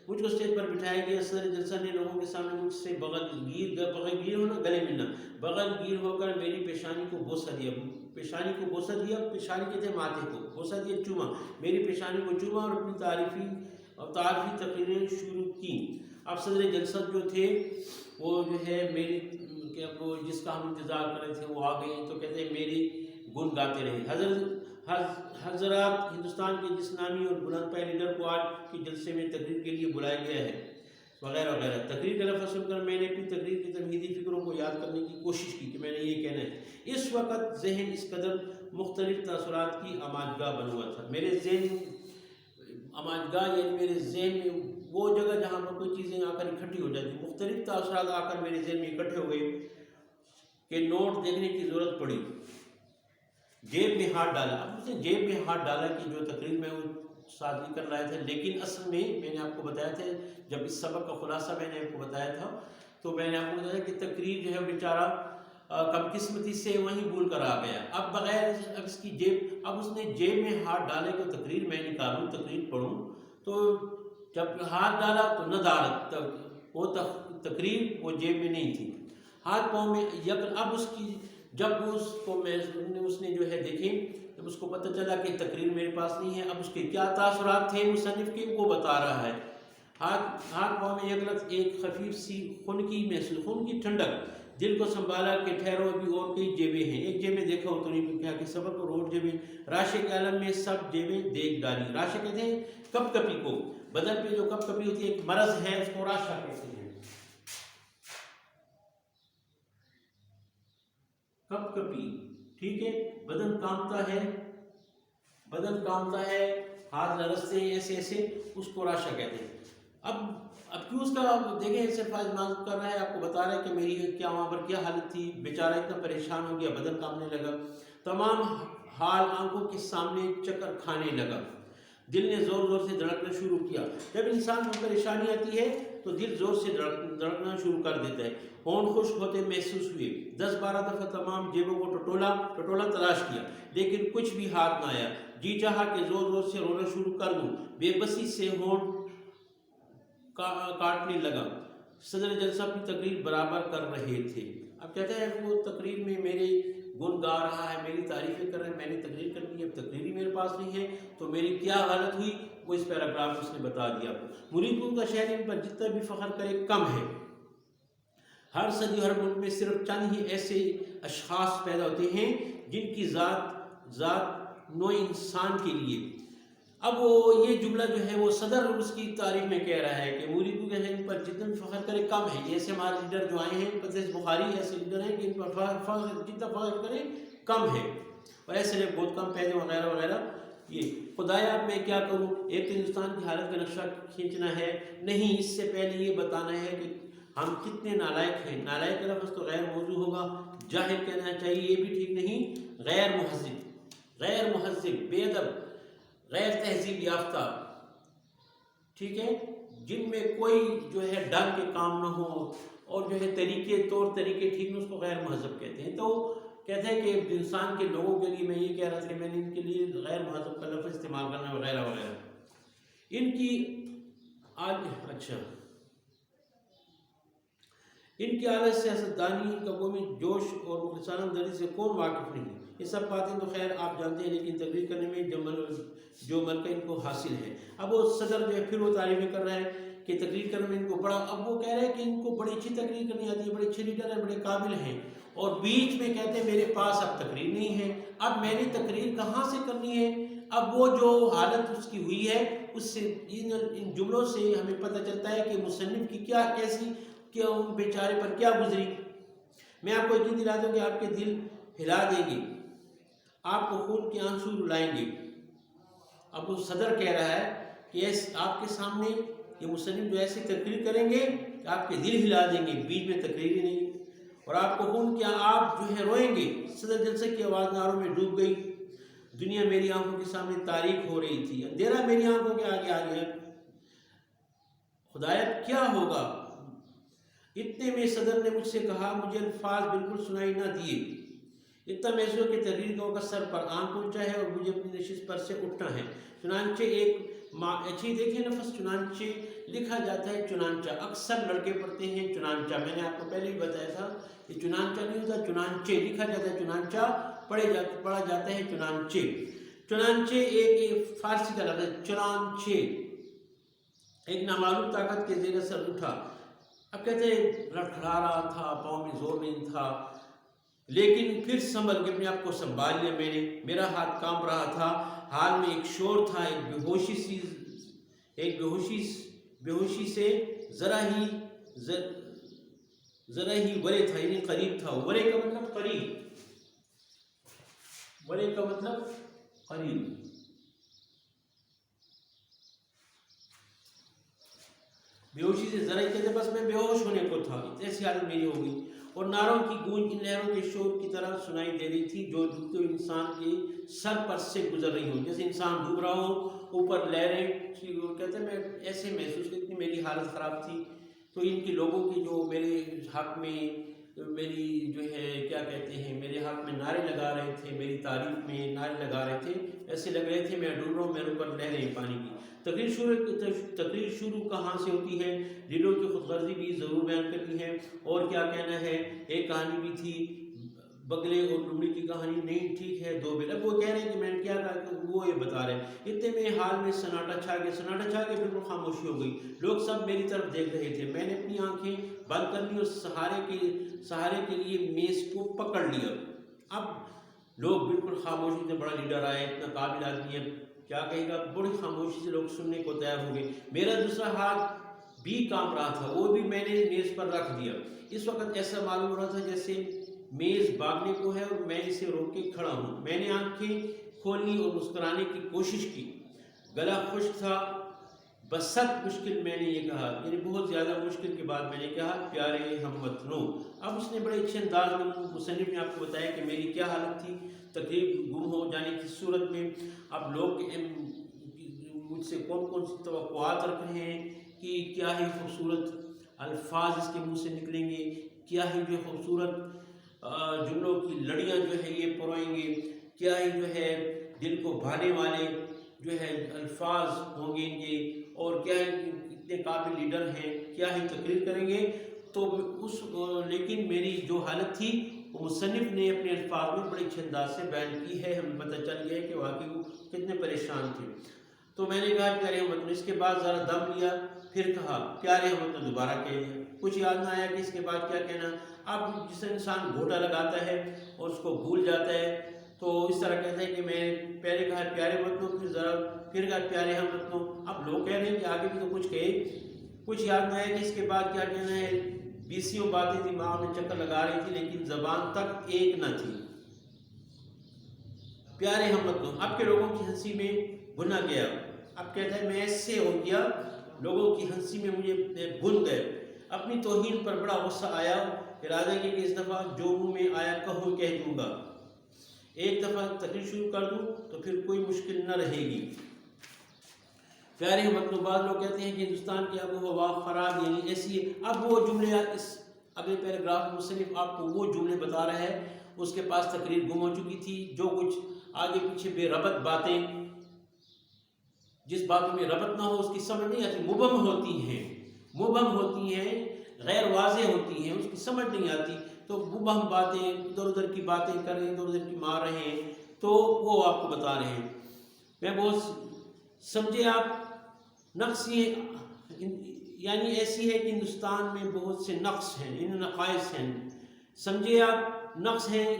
مجھ کو اسٹیج پر بٹھایا گیا. صدر جلسہ نے لوگوں کے سامنے مجھ سے بغل گیر ہونا گلے ملنا بغل گیر ہو کر میری پیشانی کو بوسہ دیا. پیشانی کو بوسہ دیا. پیشانی کہتے ہیں ماتھے کو. بوسہ دیا چوما. میری پیشانی کو چوما اور اپنی تعریفی تقریریں شروع کی. اب صدر جلسہ جو تھے وہ جو ہے میری وہ جس کا ہم انتظار کر رہے تھے وہ آ گئے تو کہتے ہیں میری گن گاتے رہے. حضرات ہندوستان کے جس نامی اور بلند پائے لیڈر کو آج کے جلسے میں تقریر کے لیے بلایا گیا ہے وغیرہ وغیرہ. تقریر کا لفظ سن کر میں نے اپنی تقریر کی تمہیدی فکروں کو یاد کرنے کی کوشش کی کہ میں نے یہ کہنا ہے. اس وقت ذہن اس قدر مختلف تاثرات کی آماجگاہ بنا ہوا تھا. میرے ذہن آماجگاہ یعنی میرے ذہن میں وہ جگہ جہاں پر کوئی چیزیں آ کر اکٹھی ہو جاتی. مختلف تاثرات آ کر میرے ذہن میں اکٹھے ہو گئے کہ نوٹ دیکھنے کی ضرورت پڑی. جیب میں ہاتھ ڈالا. اب اس نے جیب میں ہاتھ ڈالا کہ جو تقریر میں وہ سادگی کر رہا تھا لیکن اصل میں نے آپ کو بتایا تھا جب اس سبق کا خلاصہ میں نے آپ کو بتایا تھا تو میں نے آپ کو بتایا کہ تقریر جو ہے بیچارہ کم قسمتی سے وہیں بھول کر آ گیا. اب بغیر اب اس کی جیب اب اس نے جیب میں ہاتھ ڈالے کہ تقریر میں نکالوں تقریر پڑھوں تو جب ہاتھ ڈالا تو ندارت وہ تقریر وہ جیب میں نہیں تھی. ہاتھ پاؤں میں اب اس کی جب اس کو اس نے جو ہے دیکھیں جب اس کو پتہ چلا کہ تقریر میرے پاس نہیں ہے اب اس کے کیا تاثرات تھے مصنف کے وہ بتا رہا ہے. ہاتھ پاؤں میں ایک خفیف سی خون کی ٹھنڈک. دل کو سنبھالا کہ ٹھہرو بھی اور کئی جیبیں ہیں. ایک جیب میں دیکھا ہو تو نہیں کیا کہ سبق اور اور جیبیں. راشے کے عالم میں سب جیبیں دیکھ ڈالی. راشے کہتے ہیں کپ کپی کو. بدن پہ جو کپ کپی ہوتی ہے ایک مرض ہے اس کو راشا کہتے ہیں. کپ کپی ٹھیک ہے. بدن کامتا ہے ہاتھ لرزتے ہیں ایسے ایسے اس کو راشا کہتے ہیں. اب کیوں اس کا دیکھیں صرف آزمان کر رہا ہے آپ کو بتا رہا ہے کہ میری کیا وہاں پر کیا حالت تھی. بیچارہ اتنا پریشان ہو گیا بدن کامنے لگا. تمام حال آنکھوں کے سامنے چکر کھانے لگا. دل نے زور زور سے دھڑکنا شروع کیا. جب انسان کو پریشانی آتی ہے تو دل زور سے دھڑکنا شروع کر دیتا ہے. ہونٹ خشک ہوتے محسوس ہوئے. 10-12 دفعہ تمام جیبوں کو ٹٹولا تلاش کیا لیکن کچھ بھی ہاتھ نہ آیا. جی چاہا کہ زور زور سے رونا شروع کر دوں. بے بسی سے ہونٹ کاٹنے لگا. صدر جلسہ اپنی تقریر برابر کر رہے تھے. اب کہتا ہے وہ تقریر میں میرے گن گا رہا ہے میری تعریفیں کر رہا ہے میں نے تقریر کرنی ہے اب تقریر ہی میرے پاس نہیں ہے تو میری کیا حالت ہوئی وہ اس پیراگراف اس نے بتا دیا. مرید پور کا شہر ان پر جتنا بھی فخر کرے کم ہے. ہر صدی ہر ملک میں صرف چند ہی ایسے اشخاص پیدا ہوتے ہیں جن کی ذات نوع انسان کے لیے. اب وہ یہ جملہ جو ہے وہ صدر اس کی تعریف میں کہہ رہا ہے کہ مرید پور کے شہر پر جتنا بھی فخر کرے کم ہے. جیسے ہمارے لیڈر جو آئے ہیں پتہ بخاری ایسے لیڈر ہیں کہ ان پر جتنا فخر کرے کم ہے اور ایسے لوگ بہت کم پیدا وغیرہ وغیرہ. یہ خدایا میں کیا کروں. ایک تو ہندوستان کی حالت کا نقشہ کھینچنا ہے نہیں اس سے پہلے یہ بتانا ہے کہ ہم کتنے نالائق ہیں. نالائق کا لفظ تو غیر موضوع ہوگا. جاہل کہنا چاہیے یہ بھی ٹھیک نہیں. غیر مہذب بے ادب غیر تہذیب یافتہ ٹھیک ہے جن میں کوئی جو ہے ڈھنگ کے کام نہ ہو اور جو ہے طور طریقے ٹھیک نہیں اس کو غیر مہذب کہتے ہیں. تو کہتے ہیں کہ انسان کے لوگوں کے لیے میں یہ کہہ رہا تھا کہ میں نے ان کے لیے غیر مہذب کا لفظ استعمال کرنا وغیرہ وغیرہ. ان کی اعلیٰ سیاستدانی کا قومی جوش اور مخلصانہ ہمدردی سے کون واقف نہیں. یہ سب باتیں تو خیر آپ جانتے ہیں لیکن تقریر کرنے میں جو ملکہ ان کو حاصل ہے. اب وہ صدر جو ہے پھر وہ تعریفیں کر رہا ہے کہ تقریر کرنے میں ان کو بڑا. اب وہ کہہ رہے ہیں کہ ان کو بڑی اچھی تقریر کرنی آتی ہے بڑے اچھے لیڈر ہیں بڑے قابل ہیں اور بیچ میں کہتے ہیں میرے پاس اب تقریر نہیں ہے. اب میں نے تقریر کہاں سے کرنی ہے. اب وہ جو حالت اس کی ہوئی ہے اس سے ان جملوں سے ہمیں پتہ چلتا ہے کہ مصنف کی کیا ان بیچارے پر کیا گزری۔ میں آپ کو یقین دلاتا ہوں کہ آپ کے دل ہلا دیں گے، آپ کو خون کے آنسو رلائیں گے۔ اب وہ صدر کہہ رہا ہے کہ آپ کے سامنے یہ مصنف جو ایسی تقریر کریں گے کہ آپ کے دل ہلا دیں گے، بیچ میں تقریر ہی نہیں، اور آپ کو خون کیا آپ جو ہے روئیں گے۔ صدر جلسے کی آواز ناروں میں ڈوب گئی، دنیا میری آنکھوں کے سامنے تاریک ہو رہی تھی، اندھیرا میری آنکھوں کے آگے آ گیا، خدایا کیا ہوگا۔ اتنے میں صدر نے مجھ سے کہا، مجھے الفاظ بالکل سنائی نہ دیے، اتنا محسوس کہ تقریر کا وقت سر پر آن پہنچا ہے اور مجھے اپنی نشست پر سے اٹھنا ہے۔ چنانچہ اچھی دیکھیں لفظ چنانچہ لکھا جاتا ہے چنانچہ، اکثر لڑکے پڑھتے ہیں چنانچہ، میں نے آپ کو پہلے ہی بتایا تھا کہ چنانچہ نہیں ہوتا، چنانچہ لکھا جاتا ہے، چنانچہ پڑھا جاتا ہے چنانچہ۔ چنانچہ ایک فارسی کا لفظ ہے چنانچہ، ایک نامعلوم طاقت کے زیر اثر اٹھا۔ اب کہتے ہیں لڑکھڑا رہا تھا، پاؤں میں زور نہیں تھا، لیکن پھر سنبھل کے اپنے آپ کو سنبھال لیا میں نے، میرا ہاتھ کانپ رہا تھا، حال میں ایک شور تھا، ایک بیہوشی سے ذرا ہی ورے تھا، یعنی قریب تھا۔ ورے کا مطلب قریب، ورے کا مطلب قریب۔ بیہوشی سے ذرا ہی کہتے بس میں بے ہوش ہونے کو تھا، ایسی حالت میری ہو گئی، اور نعروں کی گونج ان لہروں کے شور کی طرح سنائی دے رہی تھی جو ڈوبتے ہوئے انسان کے سر پر سے گزر رہی ہوں، جیسے انسان ڈوب رہا ہو، اوپر لہریں کہتے ہیں۔ میں ایسے محسوس کرتی، میری حالت خراب تھی، تو ان کے لوگوں کی جو میرے حق میں میری جو ہے کیا کہتے ہیں میرے حق میں نعرے لگا رہے تھے، میری تعریف میں نعرے لگا رہے تھے، ایسے لگ رہے تھے میں ڈوب رہا ہوں، میرے اوپر لہریں پانی کی۔ تقریر شروع کہاں سے ہوتی ہے، دلوں کی خود غرضی بھی ضرور بیان کرتی ہے، اور کیا کہنا ہے۔ ایک کہانی بھی تھی، بگلے اور لومڑی کی کہانی، نہیں ٹھیک ہے دو بل۔ اب وہ کہہ رہے ہیں کہ میں نے کیا کہا، کہ وہ یہ بتا رہے ہیں۔ اتنے میں حال میں سناٹا چھا گیا، بالکل خاموشی ہو گئی، لوگ سب میری طرف دیکھ رہے تھے۔ میں نے اپنی آنکھیں بند کر لی اور سہارے کے لیے میز کو پکڑ لیا۔ اب لوگ بالکل خاموشی سے، بڑا لیڈر آیا، اتنا قابل آدمی ہے، کیا کہے گا، بڑی خاموشی سے لوگ سننے کو تیار ہو گئے۔ میرا دوسرا ہاتھ بھی کانپ رہا تھا، وہ بھی میں نے میز پر رکھ دیا۔ اس وقت ایسا معلوم ہو رہا تھا جیسے میز بھاگنے کو ہے اور میں اسے روک کے کھڑا ہوں۔ میں نے آنکھیں کھولنی اور مسکرانے کی کوشش کی، گلا خشک تھا، بسط مشکل میں نے یہ کہا، یعنی بہت زیادہ مشکل کے بعد میں نے کہا، پیارے ہم وطنوں۔ اب اس نے بڑے اچھے انداز میں، مصنف نے آپ کو بتایا کہ میری کیا حالت تھی، تقریب گم ہو جانے کی صورت میں۔ اب لوگ مجھ سے کون سی توقعات رکھ رہے ہیں کہ کیا ہی خوبصورت الفاظ اس کے منہ سے نکلیں گے، کیا ہی جو خوبصورت جملوں کی لڑیاں جو ہے یہ پروئیں گے، کیا ہی جو ہے دل کو بھانے والے جو ہے الفاظ ہوں گے ان کے، اور کیا ہی اتنے قابل لیڈر ہیں، کیا ہی تقریر کریں گے۔ تو لیکن میری جو حالت تھی وہ مصنف نے اپنے الفاظ میں بڑے اچھے انداز سے بیان کی ہے، ہمیں پتہ چل گیا ہے کہ واقعی وہ کتنے پریشان تھے۔ تو میں نے کہا پیارے ہم وطنوں، اس کے بعد ذرا دم لیا، پھر کہا پیارے ہم وطنوں، دوبارہ کہہ دیا، کچھ یاد نہ آیا کہ اس کے بعد کیا کہنا۔ اب جس انسان گھوٹا لگاتا ہے اور اس کو بھول جاتا ہے، تو اس طرح کہتا ہے کہ میں پہلے کہا پیارے وطنوں، پھر کہا پیارے ہم وطنوں۔ اب لوگ کہہ رہے ہیں کہ آگے بھی تو کچھ کہے، کچھ یاد نہ آیا کہ اس کے بعد کیا کہنا ہے۔ 20 باتیں دماغ میں چکر لگا رہی تھی، لیکن زبان تک ایک نہ تھی۔ پیارے ہم وطنوں، اب کے لوگوں کی ہنسی میں بھنا گیا۔ اب کہتا ہے میں ایسے ہو گیا، لوگوں کی ہنسی میں مجھے بھن گئے، اپنی توہین پر بڑا غصہ آیا، ارادہ کیا کہ اس دفعہ جو منہ میں آیا کہہ دوں گا، ایک دفعہ تقریر شروع کر دوں تو پھر کوئی مشکل نہ رہے گی۔ پیارے ہم وطنوں، بعض لوگ کہتے ہیں کہ ہندوستان کی آب و ہوا خراب، یعنی ایسی ہے۔ اب وہ جملے، اس اگلے پیراگراف میں صرف آپ کو وہ جملے بتا رہا ہے، اس کے پاس تقریر گم ہو چکی تھی، جو کچھ آگے پیچھے بے ربط باتیں، جس باتوں میں ربط نہ ہو اس کی سمجھ نہیں آتی، مبہم ہوتی ہیں، غیر واضح ہوتی ہیں، اس کی سمجھ نہیں آتی، تو مبہم باتیں، ادھر ادھر کی باتیں کر رہے ہیں، ادھر ادھر کی مار رہے ہیں، تو وہ آپ کو بتا رہے ہیں۔ میں بہت سمجھے آپ، نقص یہ یعنی ایسی ہے کہ ہندوستان میں بہت سے نقص ہیں، ان نقائص ہیں، سمجھے آپ نقص ہیں،